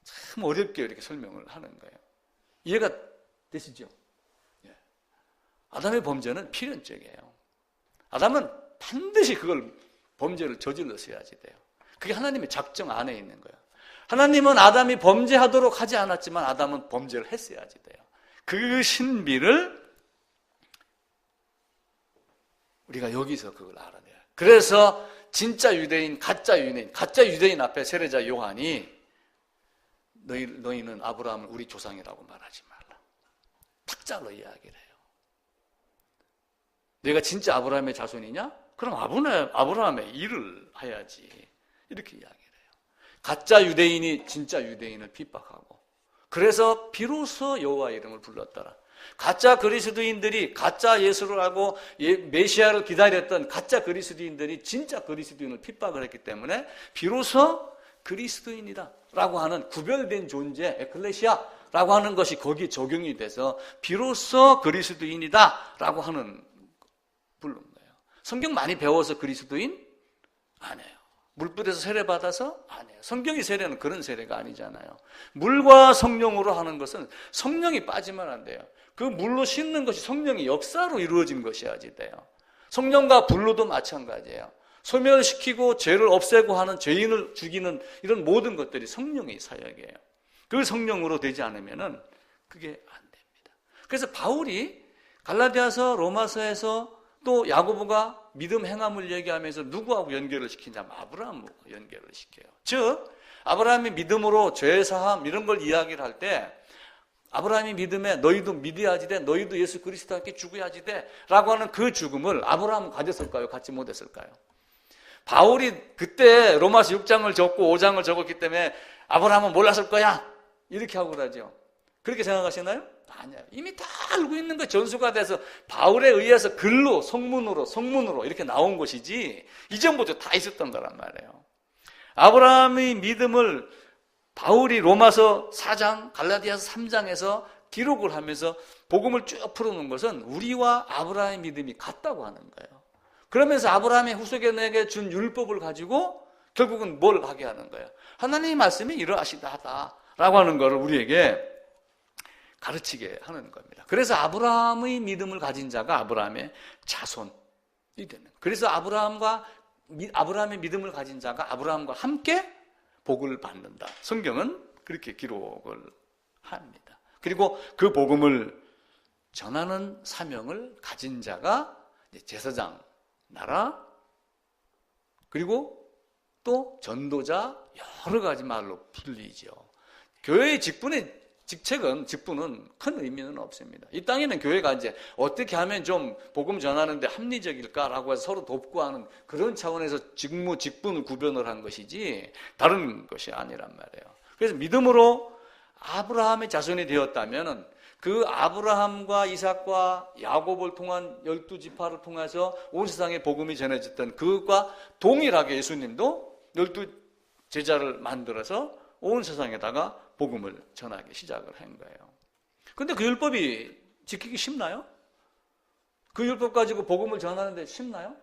참 어렵게 이렇게 설명을 하는 거예요. 이해가 되시죠? 예. 아담의 범죄는 필연적이에요. 아담은 반드시 그걸 범죄를 저질렀어야지 돼요. 그게 하나님의 작정 안에 있는 거예요. 하나님은 아담이 범죄하도록 하지 않았지만 아담은 범죄를 했어야지 돼요. 그 신비를 우리가 여기서 그걸 알아내요. 그래서 진짜 유대인, 가짜 유대인 앞에 세례자 요한이 너희는 아브라함을 우리 조상이라고 말하지 말라. 탁자로 이야기를 해요. 너희가 진짜 아브라함의 자손이냐? 그럼 아브라함의 일을 해야지. 이렇게 이야기를 해요. 가짜 유대인이 진짜 유대인을 핍박하고 그래서 비로소 여호와 이름을 불렀더라. 가짜 그리스도인들이 가짜 예수를 알고 메시아를 기다렸던 가짜 그리스도인들이 진짜 그리스도인을 핍박을 했기 때문에 비로소 그리스도인이다 라고 하는 구별된 존재 에클레시아라고 하는 것이 거기에 적용이 돼서 비로소 그리스도인이다 라고 하는 부른 거예요. 성경 많이 배워서 그리스도인? 아니에요. 물불에서 세례받아서? 아니에요. 성경이 세례는 그런 세례가 아니잖아요. 물과 성령으로 하는 것은 성령이 빠지면 안 돼요. 그 물로 씻는 것이 성령의 역사로 이루어진 것이어야지 돼요. 성령과 불로도 마찬가지예요. 소멸시키고 죄를 없애고 하는 죄인을 죽이는 이런 모든 것들이 성령의 사역이에요. 그 성령으로 되지 않으면은 그게 안 됩니다. 그래서 바울이 갈라디아서, 로마서에서 또 야고보가 믿음 행함을 얘기하면서 누구하고 연결을 시키냐면 아브라함하고 연결을 시켜요. 즉 아브라함이 믿음으로 죄 사함 이런 걸 이야기를 할 때 아브라함이 믿음에 너희도 믿어야지 돼, 너희도 예수 그리스도와 함께 죽어야지 돼 라고 하는 그 죽음을 아브라함은 가졌을까요? 갖지 못했을까요? 바울이 그때 로마서 6장을 적고 5장을 적었기 때문에 아브라함은 몰랐을 거야 이렇게 하고 그러죠. 그렇게 생각하시나요? 아니야. 이미 다 알고 있는 거 전수가 돼서 바울에 의해서 글로 성문으로 이렇게 나온 것이지 이전부터 다 있었던 거란 말이에요. 아브라함의 믿음을 바울이 로마서 4장, 갈라디아서 3장에서 기록을 하면서 복음을 쭉 풀어놓은 것은 우리와 아브라함의 믿음이 같다고 하는 거예요. 그러면서 아브라함의 후손에게 준 율법을 가지고 결국은 뭘 하게 하는 거예요? 하나님의 말씀이 이러하시다라고 하는 것을 우리에게 가르치게 하는 겁니다. 그래서 아브라함의 믿음을 가진 자가 아브라함의 자손이 되는 거예요. 그래서 아브라함의 믿음을 가진 자가 아브라함과 함께 복을 받는다. 성경은 그렇게 기록을 합니다. 그리고 그 복음을 전하는 사명을 가진 자가 제사장, 나라, 그리고 또 전도자 여러 가지 말로 불리죠. 교회의 직분은 큰 의미는 없습니다. 이 땅에는 교회가 이제 어떻게 하면 좀 복음 전하는데 합리적일까라고 해서 서로 돕고 하는 그런 차원에서 직분을 구별을 한 것이지 다른 것이 아니란 말이에요. 그래서 믿음으로 아브라함의 자손이 되었다면 그 아브라함과 이삭과 야곱을 통한 12지파를 통해서 온 세상에 복음이 전해졌던 그것과 동일하게 예수님도 12제자를 만들어서 온 세상에다가 복음을 전하기 시작을 한 거예요. 근데 그 율법이 지키기 쉽나요? 그 율법 가지고 복음을 전하는데 쉽나요?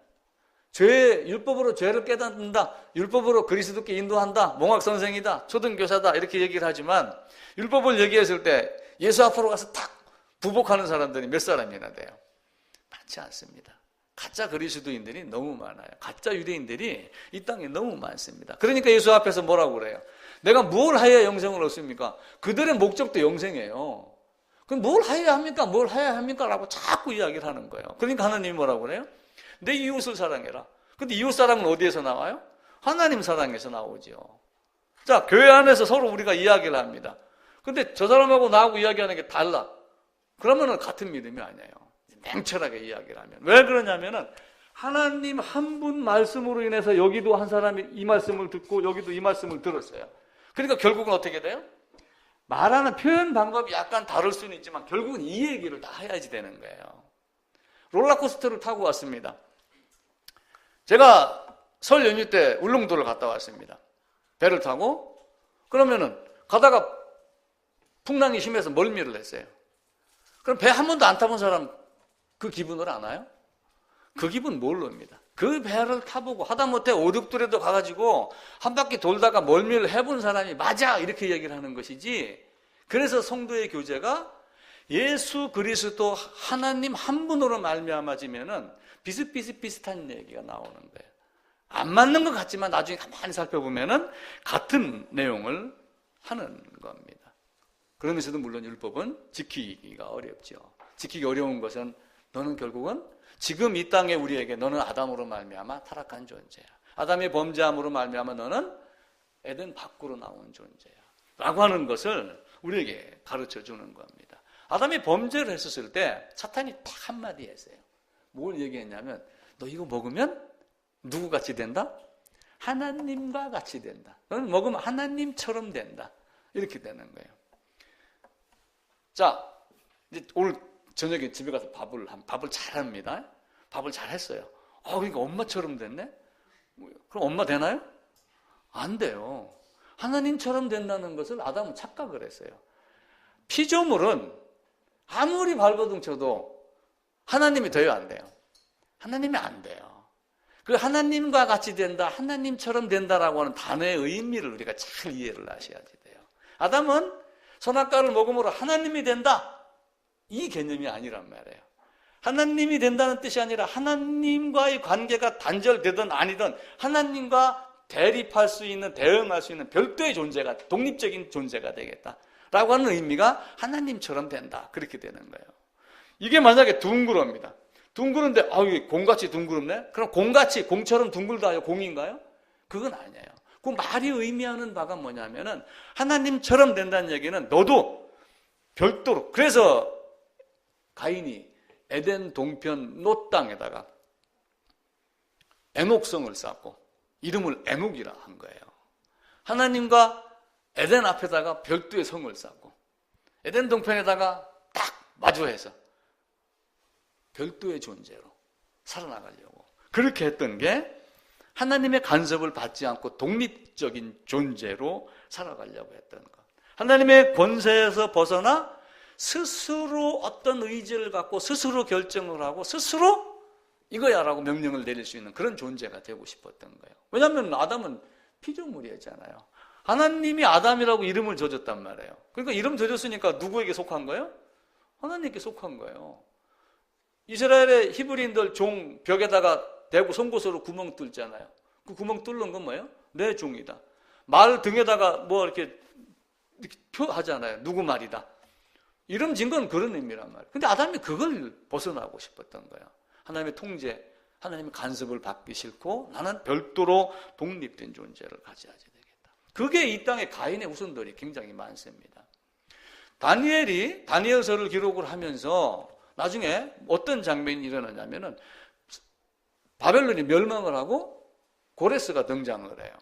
율법으로 죄를 깨닫는다, 율법으로 그리스도께 인도한다, 몽학선생이다, 초등교사다 이렇게 얘기를 하지만 율법을 얘기했을 때 예수 앞으로 가서 탁 부복하는 사람들이 몇 사람이나 돼요? 많지 않습니다. 가짜 그리스도인들이 너무 많아요. 가짜 유대인들이 이 땅에 너무 많습니다. 그러니까 예수 앞에서 뭐라고 그래요? 내가 뭘 해야 영생을 얻습니까? 그들의 목적도 영생이에요. 그럼 뭘 해야 합니까? 뭘 해야 합니까? 라고 자꾸 이야기를 하는 거예요. 그러니까 하나님이 뭐라고 그래요? 내 이웃을 사랑해라. 근데 이웃 사랑은 어디에서 나와요? 하나님 사랑에서 나오죠. 자, 교회 안에서 서로 우리가 이야기를 합니다. 근데 저 사람하고 나하고 이야기하는 게 달라. 그러면은 같은 믿음이 아니에요. 냉철하게 이야기를 하면. 왜 그러냐면은 하나님 한 분 말씀으로 인해서 여기도 한 사람이 이 말씀을 듣고 여기도 이 말씀을 들었어요. 그러니까 결국은 어떻게 돼요? 말하는 표현 방법이 약간 다를 수는 있지만 결국은 이 얘기를 다 해야지 되는 거예요. 롤러코스터를 타고 왔습니다. 제가 설 연휴 때 울릉도를 갔다 왔습니다. 배를 타고. 그러면은 가다가 풍랑이 심해서 멀미를 했어요. 그럼 배 한 번도 안 타본 사람 그 기분을 아나요? 그 기분 모릅니다. 그 배를 타보고 하다못해 오륙도에도 가가지고 한 바퀴 돌다가 멀미를 해본 사람이 맞아 이렇게 얘기를 하는 것이지. 그래서 성도의 교제가 예수 그리스도 하나님 한 분으로 말미암아지면은 비슷한 얘기가 나오는 거예요. 안 맞는 것 같지만 나중에 가만히 살펴보면은 같은 내용을 하는 겁니다. 그러면서도 물론 율법은 지키기가 어렵죠. 지키기 어려운 것은 너는 결국은 지금 이 땅에 우리에게 너는 아담으로 말미암아 타락한 존재야. 아담의 범죄함으로 말미암아 너는 에덴 밖으로 나온 존재야. 라고 하는 것을 우리에게 가르쳐 주는 겁니다. 아담이 범죄를 했었을 때 사탄이 딱 한마디 했어요. 뭘 얘기했냐면 너 이거 먹으면 누구 같이 된다? 하나님과 같이 된다. 너는 먹으면 하나님처럼 된다. 이렇게 되는 거예요. 자, 이제 오늘 저녁에 집에 가서 밥을 잘합니다. 밥을 잘했어요. 그러니까 엄마처럼 됐네? 그럼 엄마 되나요? 안 돼요. 하나님처럼 된다는 것을 아담은 착각을 했어요. 피조물은 아무리 발버둥 쳐도 하나님이 돼요, 안 돼요? 하나님이 안 돼요. 그 하나님과 같이 된다, 하나님처럼 된다라고 하는 단어의 의미를 우리가 잘 이해를 하셔야 돼요. 아담은 선악과를 먹음으로 하나님이 된다. 이 개념이 아니란 말이에요. 하나님이 된다는 뜻이 아니라 하나님과의 관계가 단절되든 아니든 하나님과 대립할 수 있는, 대응할 수 있는 별도의 존재가, 독립적인 존재가 되겠다라고 하는 의미가 하나님처럼 된다. 그렇게 되는 거예요. 이게 만약에 둥그럽니다. 둥그런데 이게 공같이 둥그럽네? 그럼 공같이, 공처럼 둥글다요 공인가요? 그건 아니에요. 그 말이 의미하는 바가 뭐냐면은 하나님처럼 된다는 얘기는 너도 별도로, 그래서 가인이 에덴 동편 놋 땅에다가 에녹성을 쌓고 이름을 에녹이라 한 거예요. 하나님과 에덴 앞에다가 별도의 성을 쌓고 에덴 동편에다가 딱 마주해서 별도의 존재로 살아나가려고 그렇게 했던 게 하나님의 간섭을 받지 않고 독립적인 존재로 살아가려고 했던 것. 하나님의 권세에서 벗어나 스스로 어떤 의지를 갖고 스스로 결정을 하고 스스로 이거야 라고 명령을 내릴 수 있는 그런 존재가 되고 싶었던 거예요. 왜냐하면 아담은 피조물이었잖아요. 하나님이 아담이라고 이름을 져줬단 말이에요. 그러니까 이름 져줬으니까 누구에게 속한 거예요? 하나님께 속한 거예요. 이스라엘의 히브리인들 종 벽에다가 대고 송곳으로 구멍 뚫잖아요. 그 구멍 뚫는 건 뭐예요? 내 종이다. 말 등에다가 뭐 이렇게 표하잖아요. 누구 말이다. 이름 진 건 그런 의미란 말이에요. 근데 아담이 그걸 벗어나고 싶었던 거예요. 하나님의 통제, 하나님의 간섭을 받기 싫고 나는 별도로 독립된 존재를 가져야지 되겠다. 그게 이 땅에 가인의 후손들이 굉장히 많습니다. 다니엘이 다니엘서를 기록을 하면서 나중에 어떤 장면이 일어나냐면은 바벨론이 멸망을 하고 고레스가 등장을 해요.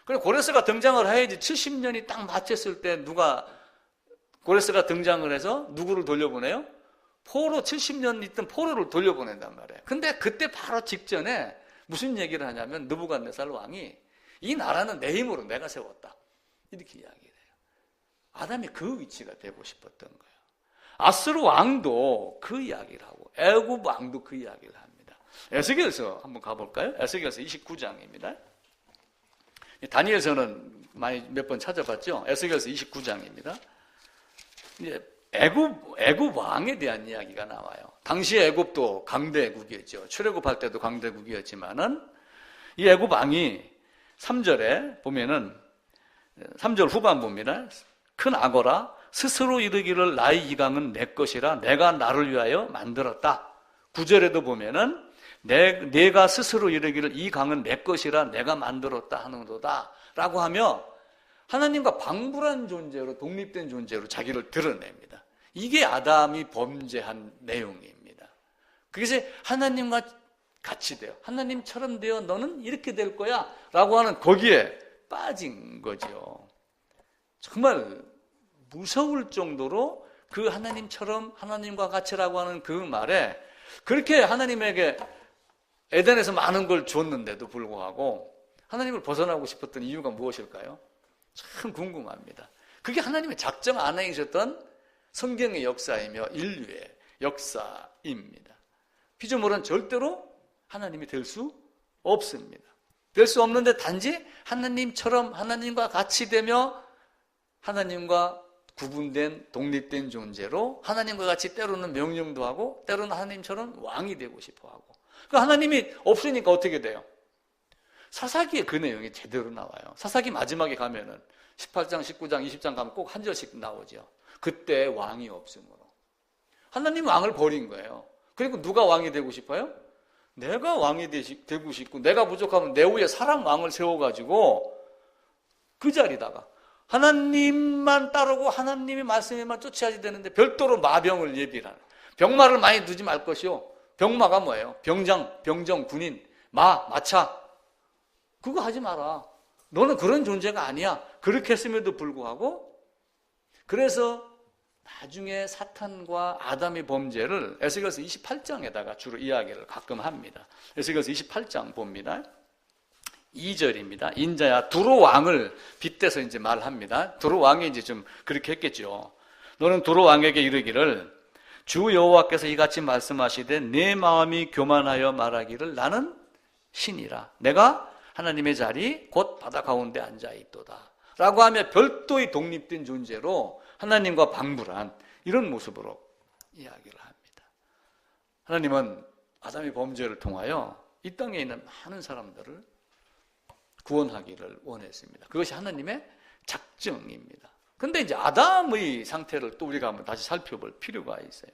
그래 고레스가 등장을 해야지 70년이 딱 맞췄을 때 누가 고레스가 등장을 해서 누구를 돌려보내요? 포로 70년 있던 포로를 돌려보낸단 말이에요. 근데 그때 바로 직전에 무슨 얘기를 하냐면 느부갓네살 왕이 이 나라는 내 힘으로 내가 세웠다. 이렇게 이야기를 해요. 아담이 그 위치가 되고 싶었던 거예요. 아스루 왕도 그 이야기를 하고 애굽 왕도 그 이야기를 합니다. 에스겔서 한번 가볼까요? 에스겔서 29장입니다. 다니엘서는 많이 몇 번 찾아봤죠? 에스겔서 29장입니다. 이제 애굽 왕에 대한 이야기가 나와요. 당시 애굽도 강대국이었죠. 출애굽할 때도 강대국이었지만은 이 애굽 왕이 3절에 보면은 3절 후반 봅니다. 큰 악어라 스스로 이르기를 나의 이 강은 내 것이라 내가 나를 위하여 만들었다. 9절에도 보면은 내가 스스로 이르기를 이 강은 내 것이라 내가 만들었다 하는도다 라고 하며 하나님과 방불한 존재로 독립된 존재로 자기를 드러냅니다. 이게 아담이 범죄한 내용입니다. 그래서 하나님과 같이 되어 하나님처럼 되어 너는 이렇게 될 거야 라고 하는 거기에 빠진 거죠. 정말 무서울 정도로 그 하나님처럼 하나님과 같이라고 하는 그 말에 그렇게 하나님에게 에덴에서 많은 걸 줬는데도 불구하고 하나님을 벗어나고 싶었던 이유가 무엇일까요? 참 궁금합니다. 그게 하나님의 작정 안에 있었던 성경의 역사이며 인류의 역사입니다. 피조물은 절대로 하나님이 될 수 없습니다. 될 수 없는데 단지 하나님처럼 하나님과 같이 되며 하나님과 구분된 독립된 존재로 하나님과 같이 때로는 명령도 하고 때로는 하나님처럼 왕이 되고 싶어 하고 그 하나님이 없으니까 어떻게 돼요? 사사기에 그 내용이 제대로 나와요. 사사기 마지막에 가면은 18장, 19장, 20장 가면 꼭 한 절씩 나오죠. 그때 왕이 없으므로 하나님 왕을 버린 거예요. 그리고 누가 왕이 되고 싶어요? 내가 왕이 되고 싶고 내가 부족하면 내 위에 사람 왕을 세워가지고 그 자리다가 하나님만 따르고 하나님의 말씀에만 쫓아야지 되는데 별도로 마병을 예비를 하는 병마를 많이 두지 말 것이요. 병마가 뭐예요? 병장, 병정, 군인, 마차 그거 하지 마라. 너는 그런 존재가 아니야. 그렇게 했음에도 불구하고 그래서 나중에 사탄과 아담의 범죄를 에스겔서 28장에다가 주로 이야기를 가끔 합니다. 에스겔서 28장 봅니다. 2절입니다. 인자야 두로 왕을 빗대서 이제 말합니다. 두로 왕이 이제 좀 그렇게 했겠죠. 너는 두로 왕에게 이르기를 주 여호와께서 이같이 말씀하시되 내 마음이 교만하여 말하기를 나는 신이라 내가 하나님의 자리 곧 바다 가운데 앉아 있도다 라고 하며 별도의 독립된 존재로 하나님과 방불한 이런 모습으로 이야기를 합니다. 하나님은 아담의 범죄를 통하여 이 땅에 있는 많은 사람들을 구원하기를 원했습니다. 그것이 하나님의 작정입니다. 근데 이제 아담의 상태를 또 우리가 한번 다시 살펴볼 필요가 있어요.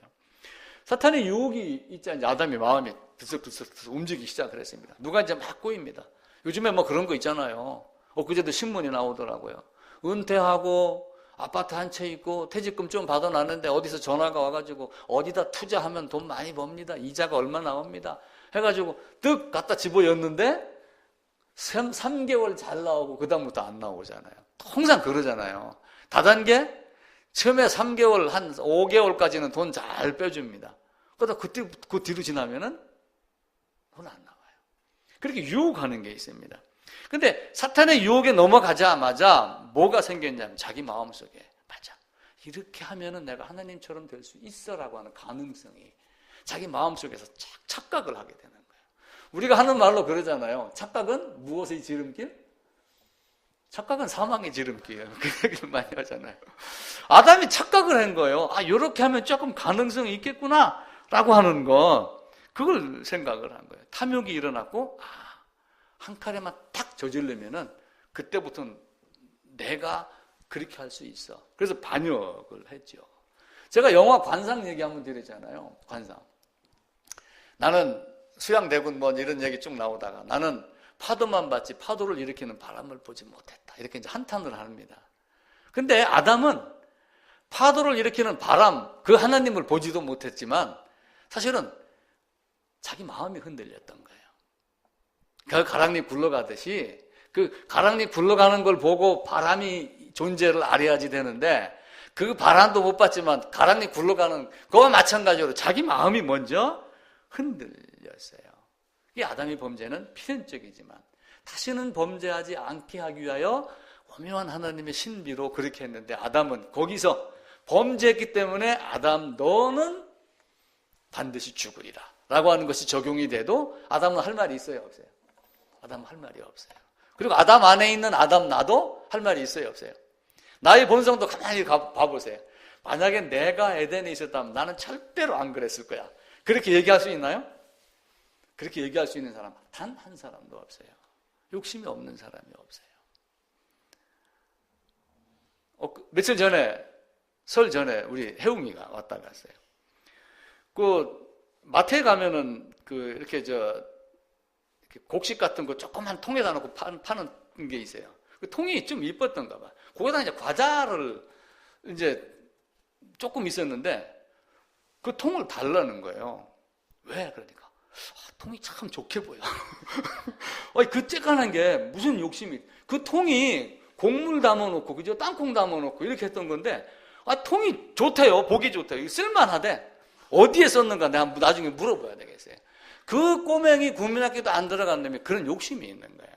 사탄의 유혹이 있지, 아담의 마음이 들썩들썩 움직이기 시작을 했습니다. 누가 이제 막 꼬입니다. 요즘에 뭐 그런 거 있잖아요. 엊그제도 신문이 나오더라고요. 은퇴하고 아파트 한 채 있고 퇴직금 좀 받아놨는데 어디서 전화가 와가지고 어디다 투자하면 돈 많이 법니다. 이자가 얼마 나옵니다. 해가지고 뜩 갖다 집어였는데 3개월 잘 나오고 그 다음부터 안 나오잖아요. 항상 그러잖아요. 다단계 처음에 3개월 한 5개월까지는 돈 잘 빼줍니다. 그러다 그 뒤로 지나면은 돈 안 나와요. 그렇게 유혹하는 게 있습니다. 근데 사탄의 유혹에 넘어가자마자 뭐가 생겼냐면 자기 마음속에 맞아, 이렇게 하면은 내가 하나님처럼 될 수 있어라고 하는 가능성이 자기 마음속에서 착각을 하게 되는 거예요. 우리가 하는 말로 그러잖아요. 착각은 무엇의 지름길? 착각은 사망의 지름길이에요. 그 얘기를 많이 하잖아요. 아담이 착각을 한 거예요. 아, 이렇게 하면 조금 가능성이 있겠구나 라고 하는 거, 그걸 생각을 한 거예요. 탐욕이 일어났고 한 칼에만 탁 저지르면은 그때부터는 내가 그렇게 할 수 있어. 그래서 반역을 했죠. 제가 영화 관상 얘기 한번 드렸잖아요. 관상. 나는 수양대군 뭐 이런 얘기 쭉 나오다가 나는 파도만 봤지 파도를 일으키는 바람을 보지 못했다. 이렇게 이제 한탄을 합니다. 근데 아담은 파도를 일으키는 바람, 그 하나님을 보지도 못했지만 사실은 자기 마음이 흔들렸던 거예요. 그 가랑잎 굴러가듯이 그 가랑잎 굴러가는 걸 보고 바람이 존재를 알아야지 되는데 그 바람도 못 봤지만 가랑잎 굴러가는 그와 마찬가지로 자기 마음이 먼저 흔들렸어요. 이 아담의 범죄는 필연적이지만 다시는 범죄하지 않게 하기 위하여 오묘한 하나님의 신비로 그렇게 했는데 아담은 거기서 범죄했기 때문에 아담 너는 반드시 죽으리라 라고 하는 것이 적용이 돼도 아담은 할 말이 있어요, 없어요? 아담은 할 말이 없어요. 그리고 아담 안에 있는 아담 나도 할 말이 있어요, 없어요? 나의 본성도 가만히 봐보세요. 만약에 내가 에덴에 있었다면 나는 절대로 안 그랬을 거야. 그렇게 얘기할 수 있나요? 그렇게 얘기할 수 있는 사람 단 한 사람도 없어요. 욕심이 없는 사람이 없어요. 며칠 전에, 설 전에 우리 혜웅이가 왔다 갔어요. 그 마트에 가면은 이렇게 곡식 같은 거 조그만 통에다 놓고 파는 게 있어요. 그 통이 좀 이뻤던가 봐. 거기다 이제 과자를 이제 조금 있었는데 그 통을 달라는 거예요. 왜? 그러니까 통이 참 좋게 보여. 그 쬐깐한 게 무슨 욕심이. 그 통이 곡물 담아놓고 그죠? 땅콩 담아놓고 이렇게 했던 건데 통이 좋대요. 보기 좋대요. 쓸만하대. 어디에 썼는가 내가 나중에 물어봐야 되겠어요. 그 꼬맹이 국민학교도 안 들어간다면 그런 욕심이 있는 거예요.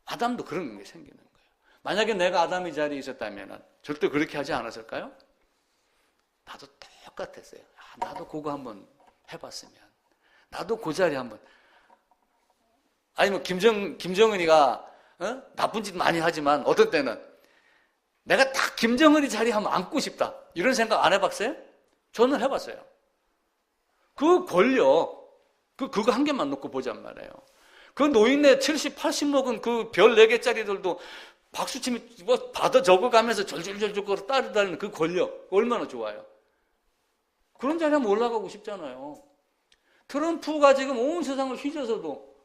아담도 그런 게 생기는 거예요. 만약에 내가 아담의 자리에 있었다면 절대 그렇게 하지 않았을까요? 나도 똑같았어요. 나도 그거 한번 해봤으면. 나도 그 자리에 한번. 아니면 김정은이가 나쁜 짓 많이 하지만 어떤 때는 내가 딱 김정은이 자리에 한번 앉고 싶다. 이런 생각 안 해봤어요? 저는 해봤어요. 그 권력, 그거 한 개만 놓고 보잔 말이에요. 그 노인네 70, 80 먹은 그 별 4개짜리들도 박수치면 받아 적어가면서 절절절절 따르다는 그 권력, 얼마나 좋아요. 그런 자리에 한번 올라가고 싶잖아요. 트럼프가 지금 온 세상을 휘저어서도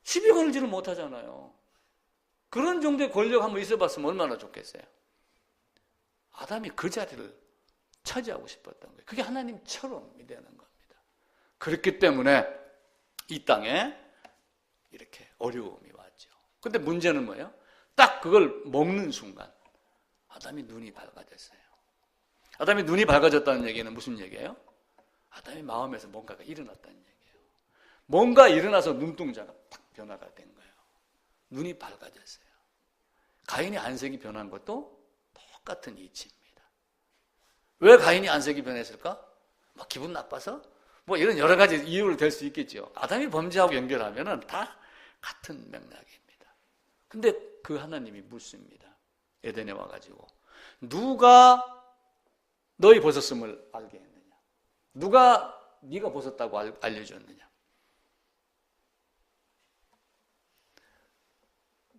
시비 걸지를 못하잖아요. 그런 정도의 권력 한번 있어봤으면 얼마나 좋겠어요. 아담이 그 자리를 차지하고 싶었던 거예요. 그게 하나님처럼이 되는 겁니다. 그렇기 때문에 이 땅에 이렇게 어려움이 왔죠. 근데 문제는 뭐예요? 딱 그걸 먹는 순간 아담이 눈이 밝아졌어요. 아담이 눈이 밝아졌다는 얘기는 무슨 얘기예요? 아담의 마음에서 뭔가가 일어났다는 얘기예요. 뭔가 일어나서 눈동자가 딱 변화가 된 거예요. 눈이 밝아졌어요. 가인이 안색이 변한 것도 똑같은 이치입니다. 왜 가인이 안색이 변했을까? 뭐 기분 나빠서? 뭐 이런 여러 가지 이유를 댈 수 있겠죠. 아담이 범죄하고 연결하면은 다 같은 맥락입니다. 근데 그 하나님이 묻습니다. 에덴에 와가지고 누가 너희 벗었음을 알게 했느냐? 누가 네가 벗었다고 알려줬느냐?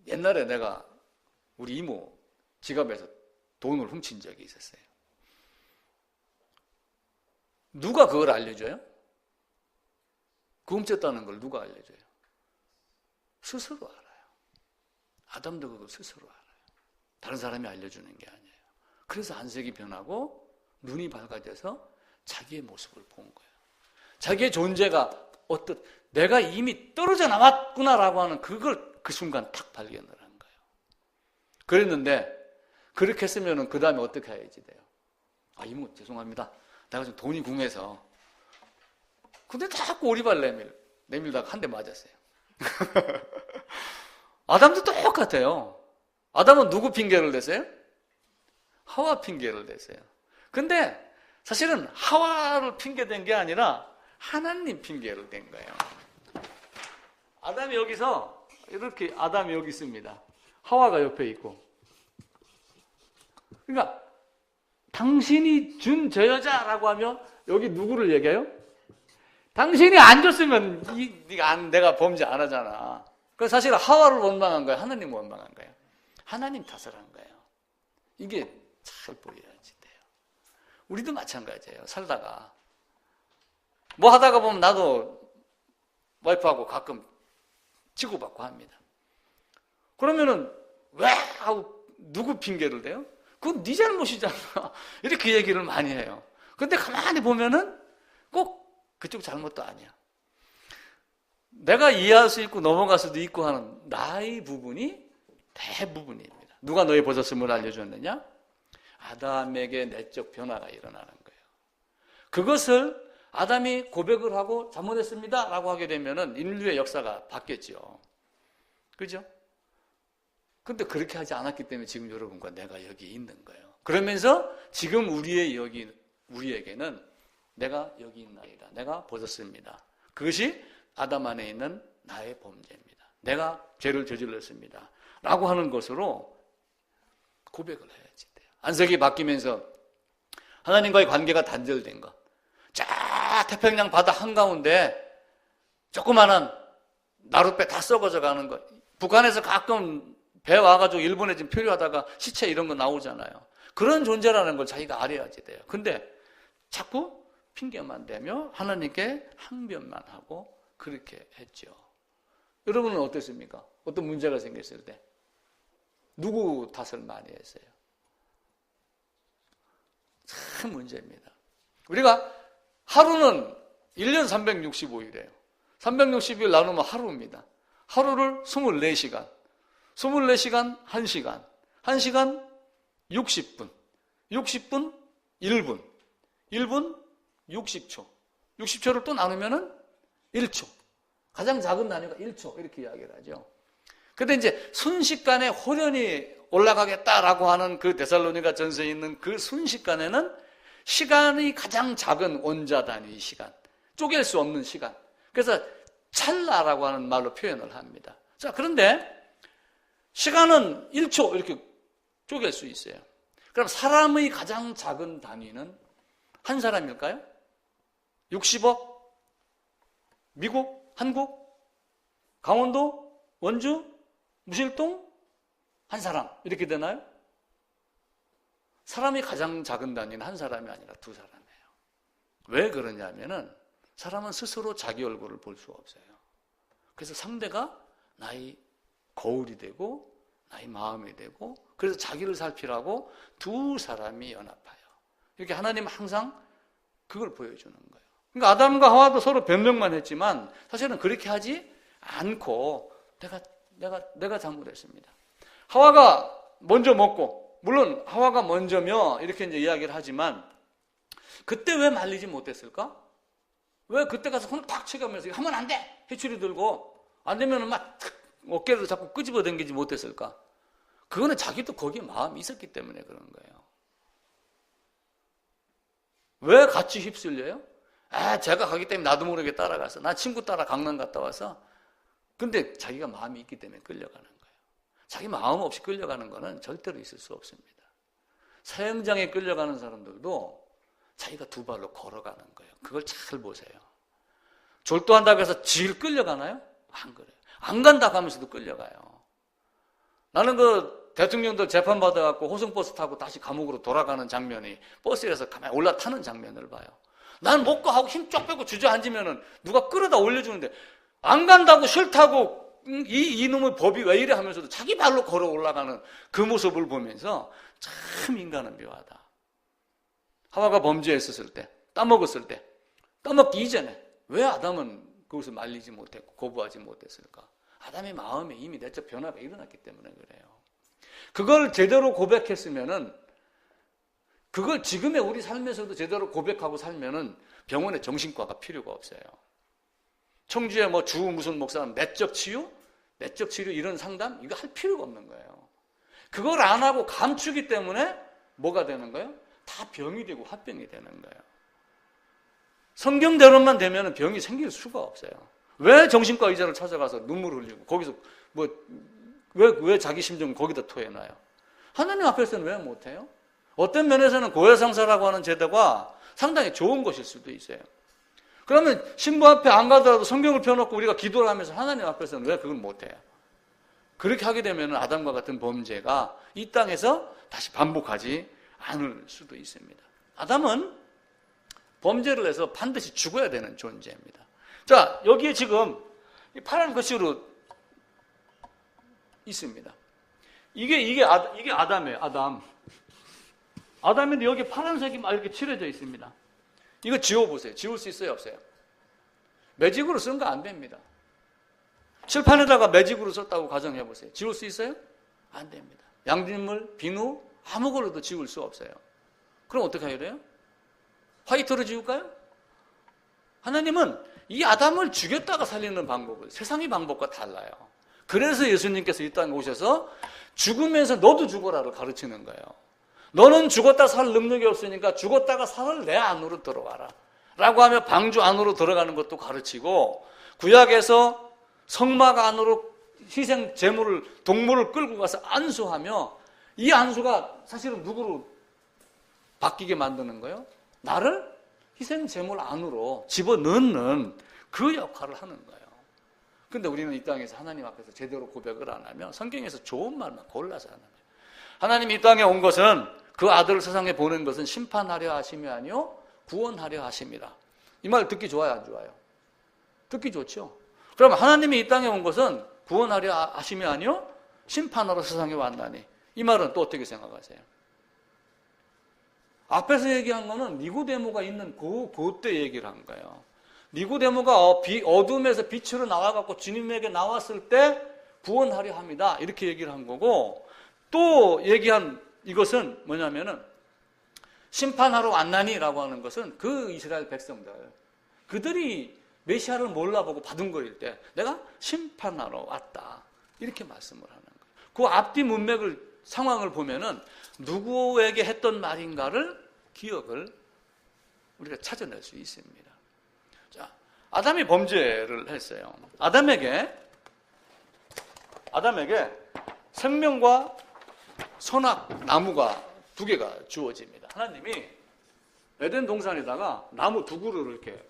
옛날에 내가 우리 이모 지갑에서 돈을 훔친 적이 있었어요. 누가 그걸 알려줘요? 그 훔쳤다는 걸 누가 알려줘요? 스스로 알아요. 아담도 그걸 스스로 알아요. 다른 사람이 알려주는 게 아니에요. 그래서 안색이 변하고 눈이 밝아져서 자기의 모습을 본 거예요. 자기의 존재가 내가 이미 떨어져 나왔구나라고 하는 그걸 그 순간 탁 발견을 한 거예요. 그랬는데 그렇게 했으면 그 다음에 어떻게 해야지 돼요? 이모 죄송합니다. 내가 좀 돈이 궁해서. 근데 자꾸 오리발 내밀다가 한 대 맞았어요. 아담도 똑같아요. 아담은 누구 핑계를 댔어요? 하와 핑계를 댔어요. 근데 사실은 하와를 핑계댄 게 아니라 하나님 핑계를 댄 거예요. 아담이 여기서 이렇게 아담이 여기 있습니다. 하와가 옆에 있고. 그러니까 당신이 준 저 여자라고 하면 여기 누구를 얘기해요? 당신이 안 줬으면 내가 범죄 안 하잖아. 그래서 사실 하와를 원망한 거예요? 하나님 원망한 거예요? 하나님 탓을 한 거예요. 이게 잘 보여야지 돼요. 우리도 마찬가지예요. 살다가 뭐 하다가 보면 나도 와이프하고 가끔 치고받고 합니다. 그러면은 왜 하고 누구 핑계를 대요? 그건 네 잘못이잖아. 이렇게 얘기를 많이 해요. 근데 가만히 보면은 꼭 그쪽 잘못도 아니야. 내가 이해할 수 있고 넘어갈 수도 있고 하는 나의 부분이 대부분입니다. 누가 너의 벗었음을 알려줬느냐? 아담에게 내적 변화가 일어나는 거예요. 그것을 아담이 고백을 하고 잘못했습니다 라고 하게 되면은 인류의 역사가 바뀌었죠. 그죠? 근데 그렇게 하지 않았기 때문에 지금 여러분과 내가 여기 있는 거예요. 그러면서 지금 우리에게는 내가 여기 있나이다. 내가 벗었습니다. 그것이 아담 안에 있는 나의 범죄입니다. 내가 죄를 저질렀습니다. 라고 하는 것으로 고백을 해야지 돼요. 안색이 바뀌면서 하나님과의 관계가 단절된 것. 쫙 태평양 바다 한가운데 조그마한 나룻배 다 썩어져 가는 것. 북한에서 가끔 배 와가지고 일본에 지금 표류하다가 시체 이런 거 나오잖아요. 그런 존재라는 걸 자기가 알아야지 돼요. 근데 자꾸 핑계만 대며 하나님께 항변만 하고 그렇게 했죠. 여러분은 어땠습니까? 어떤 문제가 생겼을 때 누구 탓을 많이 했어요? 참 문제입니다. 우리가 하루는 1년 365일이에요. 360일 나누면 하루입니다. 하루를 24시간, 24시간 1시간, 1시간 60분, 60분 1분, 1분 60초, 60초를 또 나누면은 1초. 가장 작은 단위가 1초 이렇게 이야기를 하죠. 근데 이제 순식간에 호련히 올라가겠다라고 하는 그 데살로니가 전서에 있는 그 순식간에는 시간이 가장 작은 원자 단위 시간, 쪼갤 수 없는 시간. 그래서 찰나라고 하는 말로 표현을 합니다. 자, 그런데 시간은 1초 이렇게 쪼갤 수 있어요. 그럼 사람의 가장 작은 단위는 한 사람일까요? 60억? 미국? 한국? 강원도? 원주? 무실동? 한 사람 이렇게 되나요? 사람이 가장 작은 단위는 한 사람이 아니라 두 사람이에요. 왜 그러냐면은 사람은 스스로 자기 얼굴을 볼 수가 없어요. 그래서 상대가 나의 거울이 되고 나의 마음이 되고 그래서 자기를 살피라고 두 사람이 연합하여 이렇게 하나님은 항상 그걸 보여주는 거예요. 그러니까 아담과 하와도 서로 변명만 했지만 사실은 그렇게 하지 않고 내가 잘못했습니다. 하와가 먼저 먹고 물론 하와가 먼저며 이렇게 이제 이야기를 하지만 그때 왜 말리지 못했을까? 왜 그때 가서 손을 탁 쳐가면서 하면 안 돼! 해초리 들고 안 되면 막 어깨를 자꾸 끄집어 당기지 못했을까? 그거는 자기도 거기에 마음이 있었기 때문에 그런 거예요. 왜 같이 휩쓸려요? 제가 가기 때문에 나도 모르게 따라가서 나 친구 따라 강남 갔다 와서 근데 자기가 마음이 있기 때문에 끌려가는 거예요. 자기 마음 없이 끌려가는 거는 절대로 있을 수 없습니다. 사형장에 끌려가는 사람들도 자기가 두 발로 걸어가는 거예요. 그걸 잘 보세요. 졸도한다고 해서 질 끌려가나요? 안 그래요. 안 간다고 하면서도 끌려가요. 나는 그 대통령들 재판 받아갖고 호송버스 타고 다시 감옥으로 돌아가는 장면이 버스에서 가만히 올라타는 장면을 봐요. 난 못 가 하고 힘 쫙 빼고 주저앉으면은 누가 끌어다 올려주는데 안 간다고 싫다고 이놈의 법이 왜 이래 하면서도 자기 발로 걸어 올라가는 그 모습을 보면서 참 인간은 묘하다. 하와가 범죄했었을 때, 따먹었을 때, 따먹기 이전에 왜 아담은 그것을 말리지 못했고 거부하지 못했을까? 아담의 마음에 이미 내적 변화가 일어났기 때문에 그래요. 그걸 제대로 고백했으면은, 그걸 지금의 우리 삶에서도 제대로 고백하고 살면은 병원에 정신과가 필요가 없어요. 청주에 뭐 주 무슨 목사는 내적 치유 이런 상담 이거 할 필요가 없는 거예요. 그걸 안 하고 감추기 때문에 뭐가 되는 거예요? 다 병이 되고 화병이 되는 거예요. 성경대로만 되면 병이 생길 수가 없어요. 왜 정신과 의사를 찾아가서 눈물 흘리고 거기서 뭐 왜 자기 심정을 거기다 토해놔요? 하나님 앞에서는 왜 못해요? 어떤 면에서는 고해상사라고 하는 제도가 상당히 좋은 것일 수도 있어요. 그러면 신부 앞에 안 가더라도 성경을 펴놓고 우리가 기도를 하면서 하나님 앞에서는 왜 그걸 못해요? 그렇게 하게 되면 아담과 같은 범죄가 이 땅에서 다시 반복하지 않을 수도 있습니다. 아담은 범죄를 해서 반드시 죽어야 되는 존재입니다. 자, 여기에 지금 파란 글씨로 있습니다. 이게 아담이에요. 아담인데 여기 파란색이 막 이렇게 칠해져 있습니다. 이거 지워보세요. 지울 수 있어요? 없어요? 매직으로 쓴 거 안 됩니다. 칠판에다가 매직으로 썼다고 가정해보세요. 지울 수 있어요? 안 됩니다. 양진물, 비누, 아무 걸로도 지울 수 없어요. 그럼 어떻게 해야 돼요? 화이트로 지울까요? 하나님은 이 아담을 죽였다가 살리는 방법을 세상의 방법과 달라요. 그래서 예수님께서 이 땅에 오셔서 죽으면서 너도 죽어라를 가르치는 거예요. 너는 죽었다 살 능력이 없으니까 죽었다가 살을 내 안으로 들어와라 라고 하며 방주 안으로 들어가는 것도 가르치고, 구약에서 성막 안으로 희생 제물을 동물을 끌고 가서 안수하며, 이 안수가 사실은 누구로 바뀌게 만드는 거예요? 나를 희생 제물 안으로 집어넣는 그 역할을 하는 거예요. 근데 우리는 이 땅에서 하나님 앞에서 제대로 고백을 안 하면 성경에서 좋은 말만 골라서 하는 거예요. 하나님이 이 땅에 온 것은, 그 아들을 세상에 보낸 것은 심판하려 하심이 아니요 구원하려 하심이라. 이 말 듣기 좋아요, 안 좋아요? 듣기 좋죠. 그럼 하나님이 이 땅에 온 것은 구원하려 하심이 아니요 심판하러 세상에 왔나니. 이 말은 또 어떻게 생각하세요? 앞에서 얘기한 거는 니고데모가 있는 그때 얘기를 한 거예요. 니고데모가 어둠에서 빛으로 나와갖고 주님에게 나왔을 때 구원하려 합니다. 이렇게 얘기를 한 거고, 또 얘기한 이것은 뭐냐면은 심판하러 왔나니라고 하는 것은 그 이스라엘 백성들, 그들이 메시아를 몰라보고 바둥거릴 때 내가 심판하러 왔다 이렇게 말씀을 하는 거예요. 그 앞뒤 문맥을 상황을 보면은 누구에게 했던 말인가를 기억을 우리가 찾아낼 수 있습니다. 자, 아담이 범죄를 했어요. 아담에게 생명과 선악 나무가 두 개가 주어집니다. 하나님이 에덴 동산에다가 나무 두 그루를 이렇게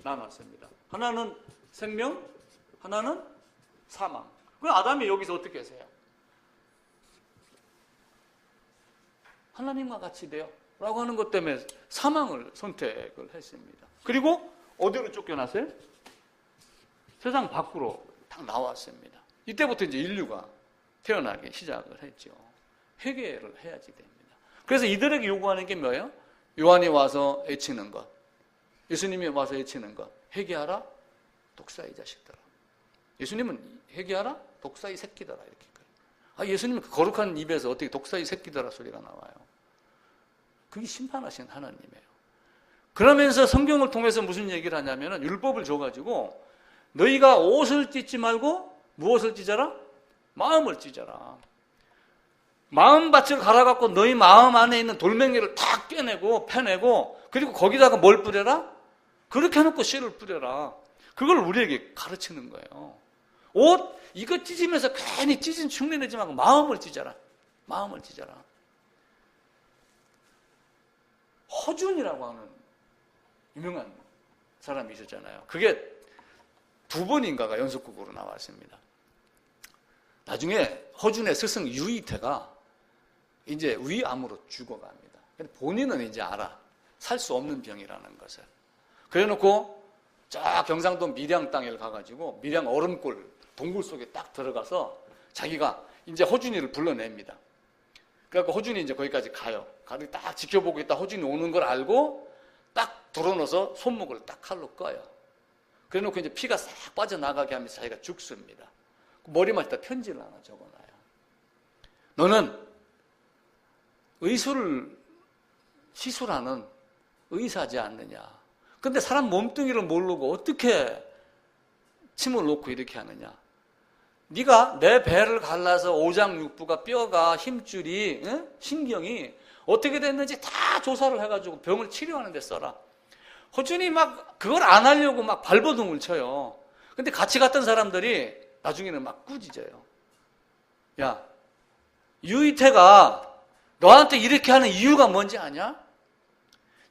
나눴습니다. 하나는 생명, 하나는 사망. 그럼 아담이 여기서 어떻게 했어요? 하나님과 같이 돼요 라고 하는 것 때문에 사망을 선택을 했습니다. 그리고 어디로 쫓겨났어요? 세상 밖으로 딱 나왔습니다. 이때부터 이제 인류가 태어나기 시작을 했죠. 회개를 해야지 됩니다. 그래서 이들에게 요구하는 게 뭐예요? 요한이 와서 애치는 것, 예수님이 와서 애치는 것, 회개하라 독사의 자식들아. 예수님은 회개하라 독사의 새끼들아 이렇게. 예수님은 그 거룩한 입에서 어떻게 독사의 새끼들아 소리가 나와요? 그게 심판하신 하나님이에요. 그러면서 성경을 통해서 무슨 얘기를 하냐면은 율법을 줘가지고 너희가 옷을 찢지 말고 무엇을 찢어라? 마음을 찢어라. 마음밭을 갈아갖고 너희 마음 안에 있는 돌멩이를 다 깨내고 패내고, 그리고 거기다가 뭘 뿌려라? 그렇게 해놓고 씨를 뿌려라. 그걸 우리에게 가르치는 거예요. 옷 이거 찢으면서 괜히 찢은 흉내 내지 말고 마음을 찢어라. 마음을 찢어라. 허준이라고 하는 유명한 사람이 있었잖아요. 그게 두 번인가가 연속극으로 나왔습니다. 나중에 허준의 스승 유이태가 이제 위암으로 죽어갑니다. 근데 본인은 이제 알아. 살 수 없는 병이라는 것을. 그래 놓고 쫙 경상도 밀양 땅에 가가지고 밀양 얼음골 동굴 속에 딱 들어가서 자기가 이제 허준이를 불러냅니다. 그래갖고 허준이 이제 거기까지 가요. 가서 딱 지켜보고 있다 허준이 오는 걸 알고 딱 들어넣어서 손목을 딱 칼로 꺼요. 그래 놓고 이제 피가 싹 빠져나가게 하면서 자기가 죽습니다. 머리맡에다 편지를 하나 적어놔요. 너는 의술을 시술하는 의사지 않느냐. 근데 사람 몸뚱이를 모르고 어떻게 침을 놓고 이렇게 하느냐. 네가 내 배를 갈라서 오장육부가 뼈가 힘줄이 신경이 어떻게 됐는지 다 조사를 해가지고 병을 치료하는 데 써라. 허준이 막 그걸 안 하려고 막 발버둥을 쳐요. 근데 같이 갔던 사람들이 나중에는 막 꾸짖어요. 야, 유이태가 너한테 이렇게 하는 이유가 뭔지 아냐?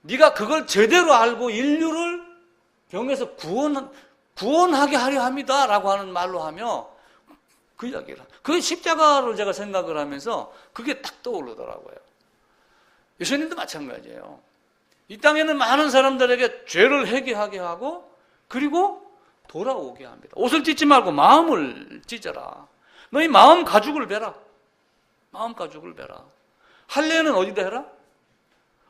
네가 그걸 제대로 알고 인류를 병에서 구원하게 하려 합니다 라고 하는 말로 하며 그 이야기를. 그 십자가를 제가 생각을 하면서 그게 딱 떠오르더라고요. 예수님도 마찬가지예요. 이 땅에는 많은 사람들에게 죄를 회개하게 하고 그리고 돌아오게 합니다. 옷을 찢지 말고 마음을 찢어라. 너희 마음 가죽을 베라. 마음 가죽을 베라. 할례는 어디다 해라?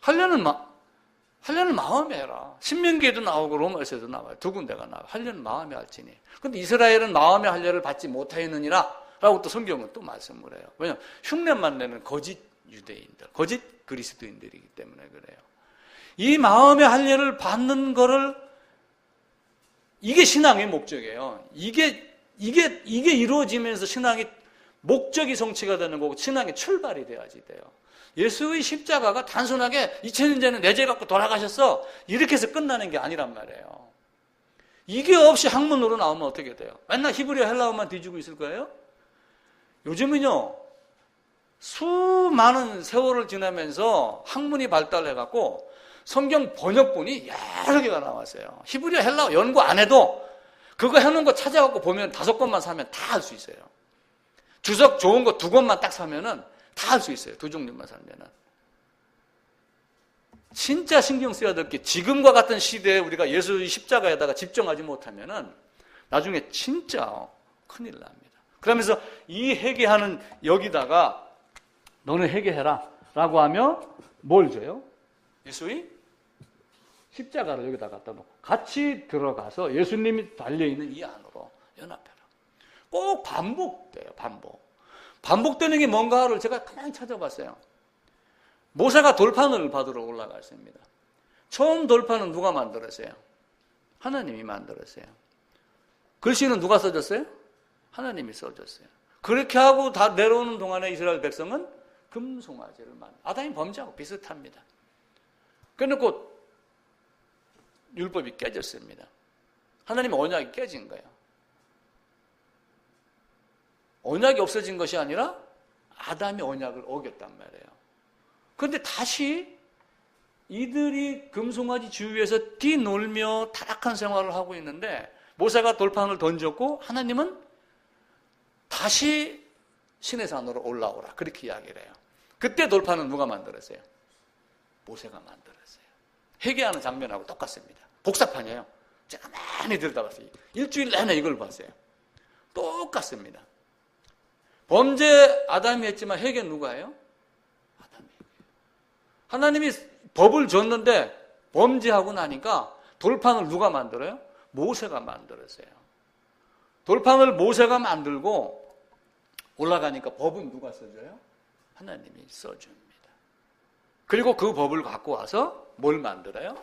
할례는 마음에 해라. 신명기에도 나오고 로마서에도 나와요. 두 군데가 나와요. 할례는 마음에 할지니. 근데 이스라엘은 마음의 할례를 받지 못하였느니라 라고 또 성경은 또 말씀을 해요. 왜냐하면 흉내만 내는 거짓 유대인들, 거짓 그리스도인들이기 때문에 그래요. 이 마음의 할례를 받는 거를 이게 신앙의 목적이에요. 이게 이루어지면서 신앙이 목적이 성취가 되는 거고 신앙의 출발이 돼야지 돼요. 예수의 십자가가 단순하게 2000년 전에 내 죄 갖고 돌아가셨어 이렇게 해서 끝나는 게 아니란 말이에요. 이게 없이 학문으로 나오면 어떻게 돼요? 맨날 히브리어 헬라어만 뒤지고 있을 거예요? 요즘은요 수많은 세월을 지나면서 학문이 발달해갖고 성경 번역본이 여러 개가 나왔어요. 히브리어 헬라어 연구 안 해도 그거 해놓은 거 찾아갖고 보면 5권만 사면 다 할 수 있어요. 주석 좋은 거 2권만 딱 사면은 다 할 수 있어요. 2종류만 사면은. 진짜 신경 써야 될 게 지금과 같은 시대에 우리가 예수의 십자가에다가 집중하지 못하면은 나중에 진짜 큰일 납니다. 그러면서 이 회개하는 여기다가 너는 회개해라 라고 하며 뭘 줘요? 예수의 십자가를 여기다 갖다 놓고 같이 들어가서 예수님이 달려있는 이 안으로 연합해라. 꼭 반복돼요. 반복되는 게 뭔가를 제가 가만히 찾아봤어요. 모세가 돌판을 받으러 올라갔습니다. 처음 돌판은 누가 만들었어요? 하나님이 만들었어요. 글씨는 누가 써줬어요? 하나님이 써줬어요. 그렇게 하고 다 내려오는 동안에 이스라엘 백성은 금송아지를 아담이 범죄하고 비슷합니다. 그래놓고 율법이 깨졌습니다. 하나님의 언약이 깨진 거예요. 언약이 없어진 것이 아니라 아담이 언약을 어겼단 말이에요. 그런데 다시 이들이 금송아지 주위에서 뛰놀며 타락한 생활을 하고 있는데 모세가 돌판을 던졌고 하나님은 다시 신의 산으로 올라오라 그렇게 이야기를 해요. 그때 돌판은 누가 만들었어요? 모세가 만들었어요. 회개하는 장면하고 똑같습니다. 복사판이에요. 제가 많이 들여다봤어요. 일주일 내내 이걸 봤어요. 똑같습니다. 범죄 아담이 했지만 회개 누가 해요? 아담이. 하나님이 법을 줬는데 범죄하고 나니까 돌판을 누가 만들어요? 모세가 만들었어요. 돌판을 모세가 만들고 올라가니까 법은 누가 써줘요? 하나님이 써줍니다. 그리고 그 법을 갖고 와서 뭘 만들어요?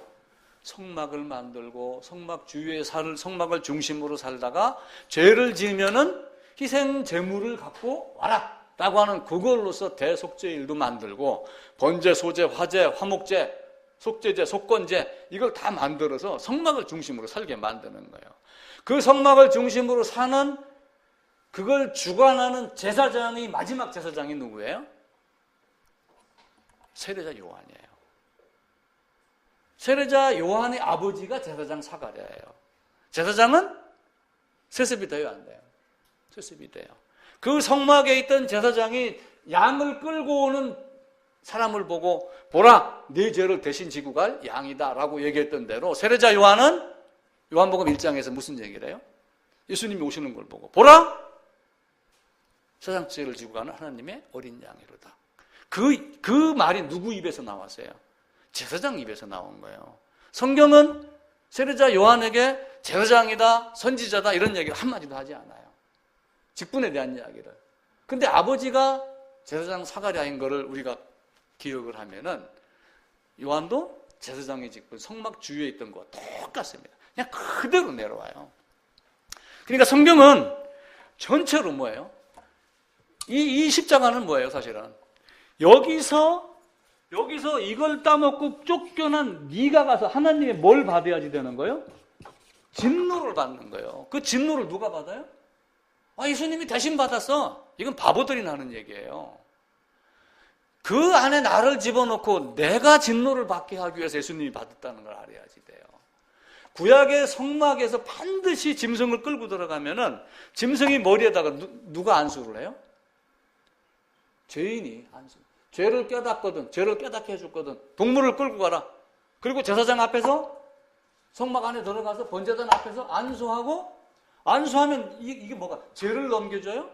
성막을 만들고 성막 주위에 성막을 중심으로 살다가 죄를 지으면은 희생 제물을 갖고 와라 라고 하는 그걸로서 대속죄일도 만들고 번제, 소제, 화제, 화목제, 속죄제, 속건제 이걸 다 만들어서 성막을 중심으로 살게 만드는 거예요. 그 성막을 중심으로 사는 그걸 주관하는 제사장이 마지막 제사장이 누구예요? 세례자 요한이에요. 세례자 요한의 아버지가 제사장 사가랴예요. 제사장은 세습이 돼요, 안 돼요? 세습이 돼요. 그 성막에 있던 제사장이 양을 끌고 오는 사람을 보고 보라, 네 죄를 대신 지고 갈 양이다 라고 얘기했던 대로 세례자 요한은 요한복음 1장에서 무슨 얘기를 해요? 예수님이 오시는 걸 보고 보라, 세상 죄를 지고 가는 하나님의 어린 양이로다. 그 말이 누구 입에서 나왔어요? 제사장 입에서 나온 거예요. 성경은 세례자 요한에게 제사장이다, 선지자다 이런 얘기를 한마디도 하지 않아요. 직분에 대한 이야기를. 근데 아버지가 제사장 사가랴인 거를 우리가 기억을 하면은 요한도 제사장의 직분, 성막 주위에 있던 거와 똑같습니다. 그냥 그대로 내려와요. 그러니까 성경은 전체로 뭐예요? 이 십자가는 뭐예요, 사실은? 여기서 이걸 따먹고 쫓겨난 네가 가서 하나님의 뭘 받아야지 되는 거예요? 진노를 받는 거예요. 그 진노를 누가 받아요? 예수님이 대신 받았어. 이건 바보들이 하는 얘기예요. 그 안에 나를 집어넣고 내가 진노를 받게 하기 위해서 예수님이 받았다는 걸 알아야지 돼요. 구약의 성막에서 반드시 짐승을 끌고 들어가면은 짐승이 머리에다가 누가 안수를 해요? 죄인이 안수. 죄를 깨닫거든, 죄를 깨닫게 해줬거든. 동물을 끌고 가라. 그리고 제사장 앞에서 성막 안에 들어가서 번제단 앞에서 안수하면 이게 뭐가? 죄를 넘겨줘요?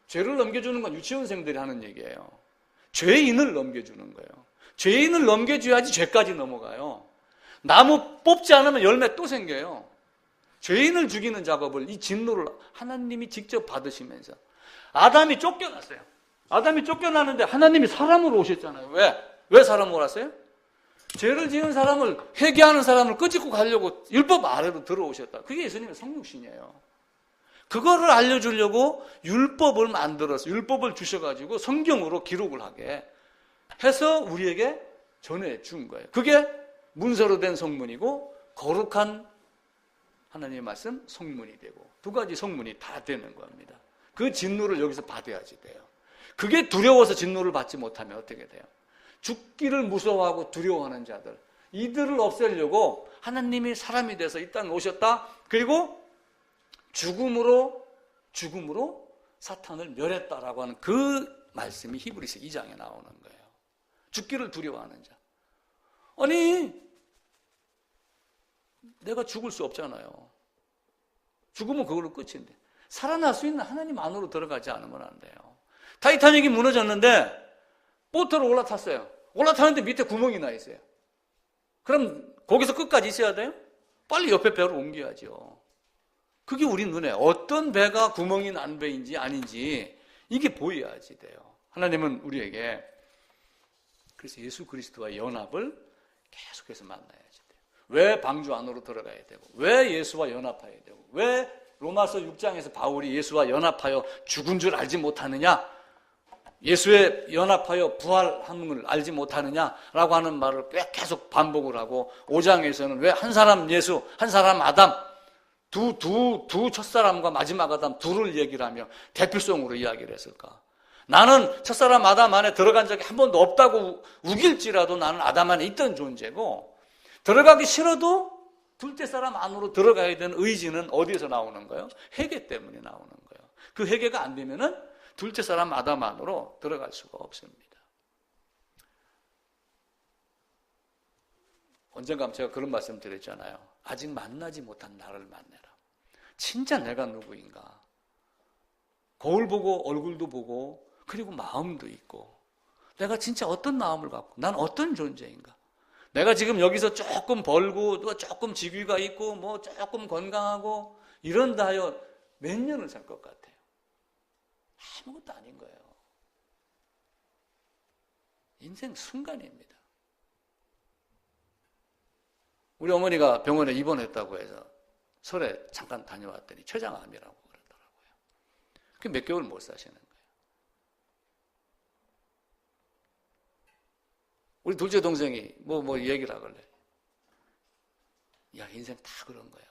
죄를 넘겨주는 건 유치원생들이 하는 얘기예요. 죄인을 넘겨주는 거예요. 죄인을 넘겨줘야지 죄까지 넘어가요. 나무 뽑지 않으면 열매 또 생겨요. 죄인을 죽이는 작업을, 이 진노를 하나님이 직접 받으시면서 아담이 쫓겨났어요. 아담이 쫓겨나는데 하나님이 사람으로 오셨잖아요. 왜 사람으로 왔어요? 죄를 지은 사람을, 회개하는 사람을 끄집고 가려고 율법 아래로 들어오셨다. 그게 예수님의 성육신이에요. 그거를 알려주려고 율법을 만들어서 율법을 주셔가지고 성경으로 기록을 하게 해서 우리에게 전해준 거예요. 그게 문서로 된 성문이고 거룩한 하나님의 말씀 성문이 되고 두 가지 성문이 다 되는 겁니다. 그 진노를 여기서 받아야지 돼요. 그게 두려워서 진노를 받지 못하면 어떻게 돼요? 죽기를 무서워하고 두려워하는 자들, 이들을 없애려고 하나님이 사람이 돼서 이 땅에 오셨다. 그리고 죽음으로 사탄을 멸했다라고 하는 그 말씀이 히브리서 2장에 나오는 거예요. 죽기를 두려워하는 자. 아니, 내가 죽을 수 없잖아요. 죽으면 그걸로 끝인데. 살아날 수 있는 하나님 안으로 들어가지 않으면 안 돼요. 타이타닉이 무너졌는데 보트로 올라탔어요. 올라타는데 밑에 구멍이 나 있어요. 그럼 거기서 끝까지 있어야 돼요? 빨리 옆에 배로 옮겨야죠. 그게 우리 눈에 어떤 배가 구멍이 난 배인지 아닌지 이게 보여야지 돼요. 하나님은 우리에게 그래서 예수 그리스도와의 연합을 계속해서 만나야지 돼요. 왜 방주 안으로 들어가야 되고, 왜 예수와 연합해야 되고, 왜 로마서 6장에서 바울이 예수와 연합하여 죽은 줄 알지 못하느냐, 예수에 연합하여 부활함을 알지 못하느냐라고 하는 말을 꽤 계속 반복을 하고, 5장에서는 왜 한 사람 예수, 한 사람 아담, 두 첫사람과 마지막 아담 둘을 얘기를 하며 대표성으로 이야기를 했을까? 나는 첫사람 아담 안에 들어간 적이 한 번도 없다고 우길지라도 나는 아담 안에 있던 존재고, 들어가기 싫어도 둘째 사람 안으로 들어가야 되는 의지는 어디에서 나오는 거예요? 회개 때문에 나오는 거예요. 그 회개가 안 되면은 둘째 사람 아담 안으로 들어갈 수가 없습니다. 언젠가 제가 그런 말씀 드렸잖아요. 아직 만나지 못한 나를 만나라. 진짜 내가 누구인가? 거울 보고 얼굴도 보고 그리고 마음도 있고, 내가 진짜 어떤 마음을 갖고 난 어떤 존재인가? 내가 지금 여기서 조금 벌고 조금 직위가 있고 뭐 조금 건강하고 이런다 하여 몇 년을 살 것 같아요? 아무것도 아닌 거예요. 인생 순간입니다. 우리 어머니가 병원에 입원했다고 해서 설에 잠깐 다녀왔더니 췌장암이라고 그러더라고요. 그 몇 개월 못 사시는 거예요. 우리 둘째 동생이 뭐 얘기를 하길래, 야, 인생 다 그런 거야.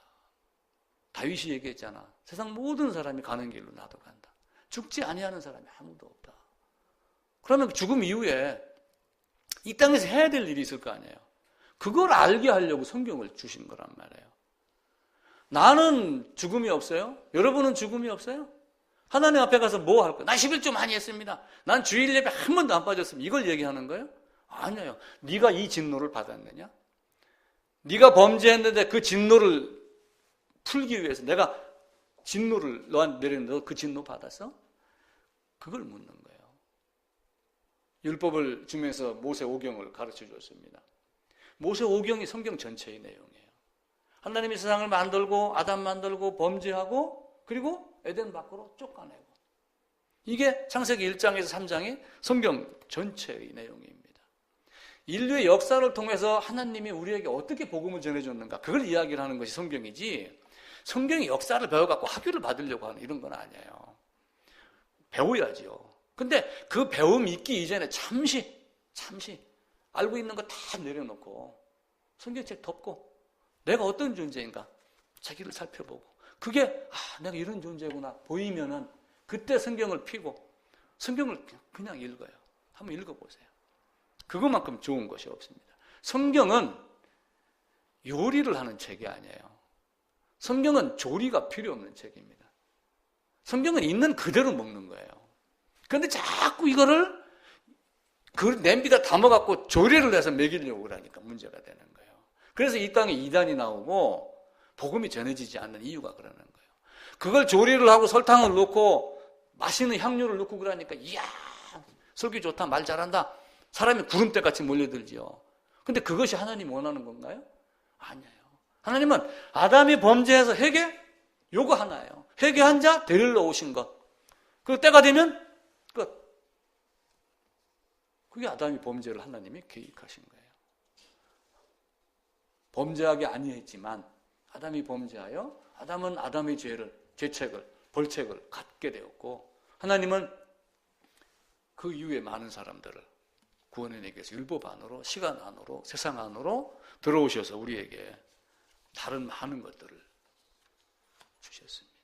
다윗이 얘기했잖아. 세상 모든 사람이 가는 길로 나도 간다. 죽지 아니하는 사람이 아무도 없다. 그러면 죽음 이후에 이 땅에서 해야 될 일이 있을 거 아니에요. 그걸 알게 하려고 성경을 주신 거란 말이에요. 나는 죽음이 없어요? 여러분은 죽음이 없어요? 하나님 앞에 가서 뭐 할 거야? 난 11조 많이 했습니다. 난 주일 예배 한 번도 안 빠졌습니다. 이걸 얘기하는 거예요? 아니에요. 네가 이 진노를 받았느냐? 네가 범죄했는데 그 진노를 풀기 위해서 내가 진노를 너한테 내렸는데 너 그 진노 받았어? 그걸 묻는 거예요. 율법을 주면서 모세 오경을 가르쳐 줬습니다. 모세 오경이 성경 전체의 내용이에요. 하나님이 세상을 만들고 아담 만들고 범죄하고 그리고 에덴 밖으로 쫓아내고, 이게 창세기 1장에서 3장의 성경 전체의 내용입니다. 인류의 역사를 통해서 하나님이 우리에게 어떻게 복음을 전해줬는가, 그걸 이야기를 하는 것이 성경이지, 성경의 역사를 배워갖고 학위를 받으려고 하는 이런 건 아니에요. 배워야지요. 근데 그 배움 있기 이전에 잠시 알고 있는 거 다 내려놓고 성경책 덮고 내가 어떤 존재인가 자기를 살펴보고, 그게 내가 이런 존재구나 보이면은 그때 성경을 펴고 성경을 그냥 읽어요. 한번 읽어보세요. 그것만큼 좋은 것이 없습니다. 성경은 요리를 하는 책이 아니에요. 성경은 조리가 필요 없는 책입니다. 성경은 있는 그대로 먹는 거예요. 그런데 자꾸 이거를 그 냄비다 담아갖고 조리를 해서 먹이려고 그러니까 문제가 되는 거예요. 그래서 이 땅에 이단이 나오고 복음이 전해지지 않는 이유가 그러는 거예요. 그걸 조리를 하고 설탕을 넣고 맛있는 향료를 넣고 그러니까 이야 설교 좋다, 말 잘한다, 사람이 구름대같이 몰려들지요. 근데 그것이 하나님이 원하는 건가요? 아니에요. 하나님은 아담이 범죄해서 회개? 요거 하나예요. 회개한 자 데리러 오신 것. 그 때가 되면 끝. 그게 아담이 범죄를 하나님이 계획하신 거예요. 범죄하기 아니했지만 아담이 범죄하여 아담은 아담의 죄책을, 벌책을 갖게 되었고, 하나님은 그 이후에 많은 사람들을 구원해내기 위해서 율법 안으로, 시간 안으로, 세상 안으로 들어오셔서 우리에게 다른 많은 것들을 주셨습니다.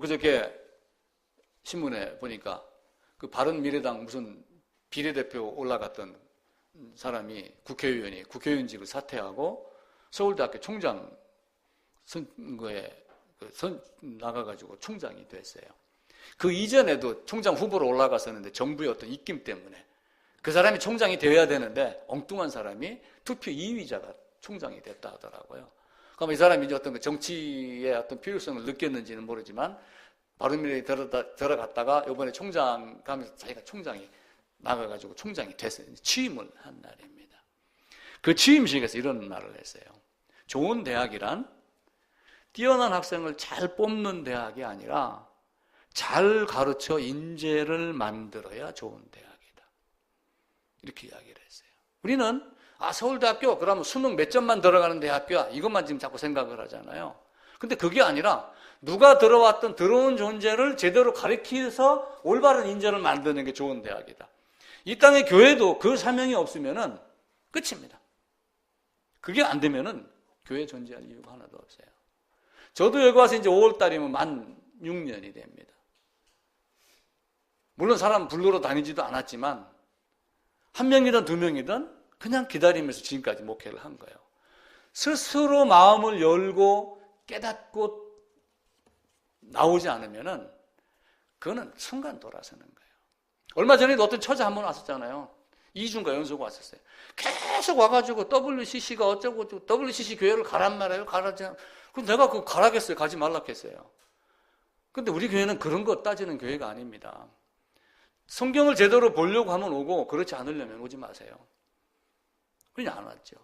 그저께 신문에 보니까 그 바른미래당 무슨 비례대표 올라갔던 사람이 국회의원이 국회의원직을 사퇴하고 서울대학교 총장 선거에 나가가지고 총장이 됐어요. 그 이전에도 총장 후보로 올라갔었는데 정부의 어떤 입김 때문에 그 사람이 총장이 되어야 되는데 엉뚱한 사람이 투표 2위자가 총장이 됐다 하더라고요. 그럼 이 사람이 이제 어떤 정치의 어떤 필요성을 느꼈는지는 모르지만 바른미래에 들어갔다가 이번에 총장 가면서 자기가 총장이 나가가지고 총장이 됐어요. 취임을 한 날입니다. 그 취임식에서 이런 말을 했어요. 좋은 대학이란 뛰어난 학생을 잘 뽑는 대학이 아니라 잘 가르쳐 인재를 만들어야 좋은 대학이다. 이렇게 이야기를 했어요. 우리는 서울대학교 그러면 수능 몇 점만 들어가는 대학교야, 이것만 지금 자꾸 생각을 하잖아요. 근데 그게 아니라 누가 들어온 존재를 제대로 가르쳐서 올바른 인재를 만드는 게 좋은 대학이다. 이 땅의 교회도 그 사명이 없으면은 끝입니다. 그게 안 되면은 교회 존재할 이유가 하나도 없어요. 저도 여기 와서 이제 5월 달이면 만 6년이 됩니다. 물론 사람 불러러 다니지도 않았지만 한 명이든 두 명이든 그냥 기다리면서 지금까지 목회를 한 거예요. 스스로 마음을 열고 깨닫고 나오지 않으면은 그거는 순간 돌아서는 거예요. 얼마 전에도 어떤 처자 한 번 왔었잖아요. 2주인가 연속 왔었어요. 계속 와가지고 WCC가 어쩌고 WCC 교회를 가란 말이에요. 가라지. 그럼 내가 그거 가라겠어요. 가지 말라겠어요. 근데 우리 교회는 그런 거 따지는 교회가 아닙니다. 성경을 제대로 보려고 하면 오고 그렇지 않으려면 오지 마세요. 그냥 안 왔죠.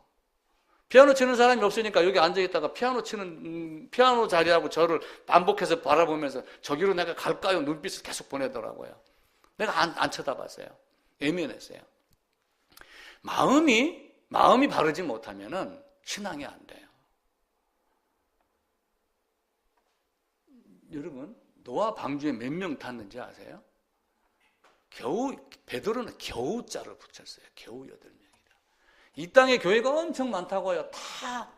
피아노 치는 사람이 없으니까 여기 앉아있다가 피아노 자리하고 저를 반복해서 바라보면서 저기로 내가 갈까요? 눈빛을 계속 보내더라고요. 내가 안 쳐다봤어요. 애면했어요. 마음이 바르지 못하면은 신앙이 안 돼요. 여러분, 노아 방주에 몇 명 탔는지 아세요? 베드로는 겨우 자를 붙였어요. 겨우 8명이다. 이 땅에 교회가 엄청 많다고 해요. 다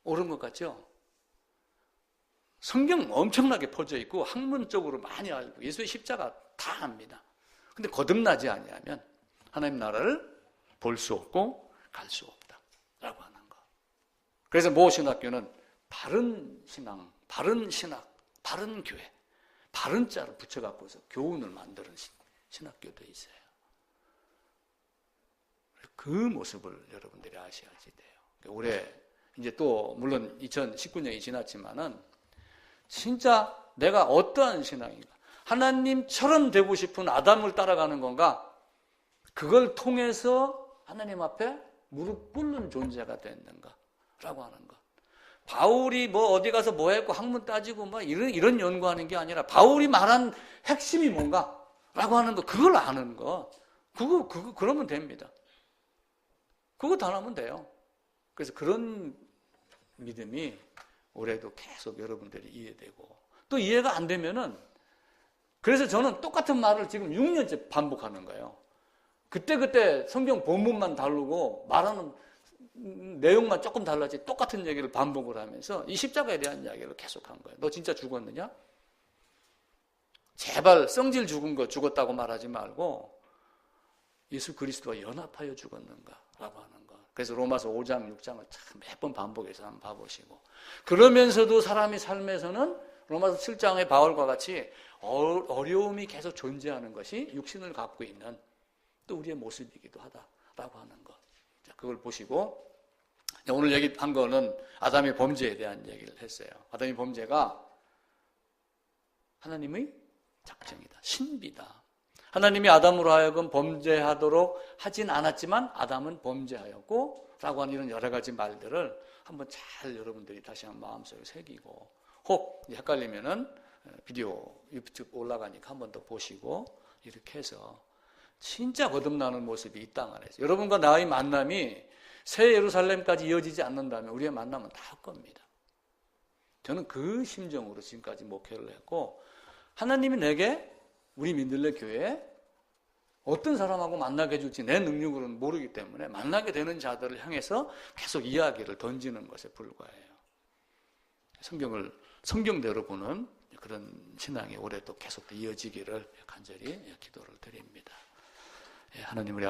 옳은 것 같죠? 성경 엄청나게 퍼져 있고 학문적으로 많이 알고 예수의 십자가 다 압니다. 근데 거듭나지 아니하면 하나님 나라를 볼 수 없고 갈 수 없다라고 하는 거. 그래서 모 신학교는 바른 신앙, 바른 신학, 바른 교회, 바른 자로 붙여갖고서 교훈을 만드는 신학교도 있어요. 그 모습을 여러분들이 아셔야지 돼요. 올해 이제 또 물론 2019년이 지났지만은 진짜 내가 어떠한 신앙인가, 하나님처럼 되고 싶은 아담을 따라가는 건가, 그걸 통해서 하나님 앞에 무릎 꿇는 존재가 됐는가라고 하는 것. 바울이 뭐 어디 가서 뭐 했고 학문 따지고 뭐 이런 연구하는 게 아니라 바울이 말한 핵심이 뭔가라고 하는 거, 그걸 아는 거. 그거 그러면 됩니다. 그거 다 하면 돼요. 그래서 그런 믿음이 올해도 계속 여러분들이 이해되고, 또 이해가 안 되면은, 그래서 저는 똑같은 말을 지금 6년째 반복하는 거예요. 그때 성경 본문만 다르고 말하는 내용만 조금 달라지 똑같은 얘기를 반복을 하면서 이 십자가에 대한 이야기를 계속한 거예요. 너 진짜 죽었느냐? 제발 성질 죽은 거 죽었다고 말하지 말고 예수 그리스도와 연합하여 죽었는가라고 하는 거. 그래서 로마서 5장, 6장을 참 몇 번 반복해서 한번 봐보시고, 그러면서도 사람이 삶에서는 로마서 7장의 바울과 같이 어려움이 계속 존재하는 것이 육신을 갖고 있는 또 우리의 모습이기도 하다라고 하는 것. 자, 그걸 보시고, 오늘 얘기한 거는 아담의 범죄에 대한 얘기를 했어요. 아담의 범죄가 하나님의 작정이다, 신비다. 하나님이 아담으로 하여금 범죄하도록 하진 않았지만 아담은 범죄하였고 라고 하는 이런 여러 가지 말들을 한번 잘 여러분들이 다시 한번 마음속에 새기고, 혹 헷갈리면은 비디오 유튜브 올라가니까 한번 더 보시고, 이렇게 해서 진짜 거듭나는 모습이 이 땅 안에서 여러분과 나의 만남이 새 예루살렘까지 이어지지 않는다면 우리의 만남은 다 할 겁니다. 저는 그 심정으로 지금까지 목회를 했고, 하나님이 내게 우리 민들레 교회에 어떤 사람하고 만나게 해줄지 내 능력으로는 모르기 때문에 만나게 되는 자들을 향해서 계속 이야기를 던지는 것에 불과해요. 성경대로 보는 그런 신앙이 올해 또 계속 이어지기를 간절히 기도를 드립니다. 하나님, 우리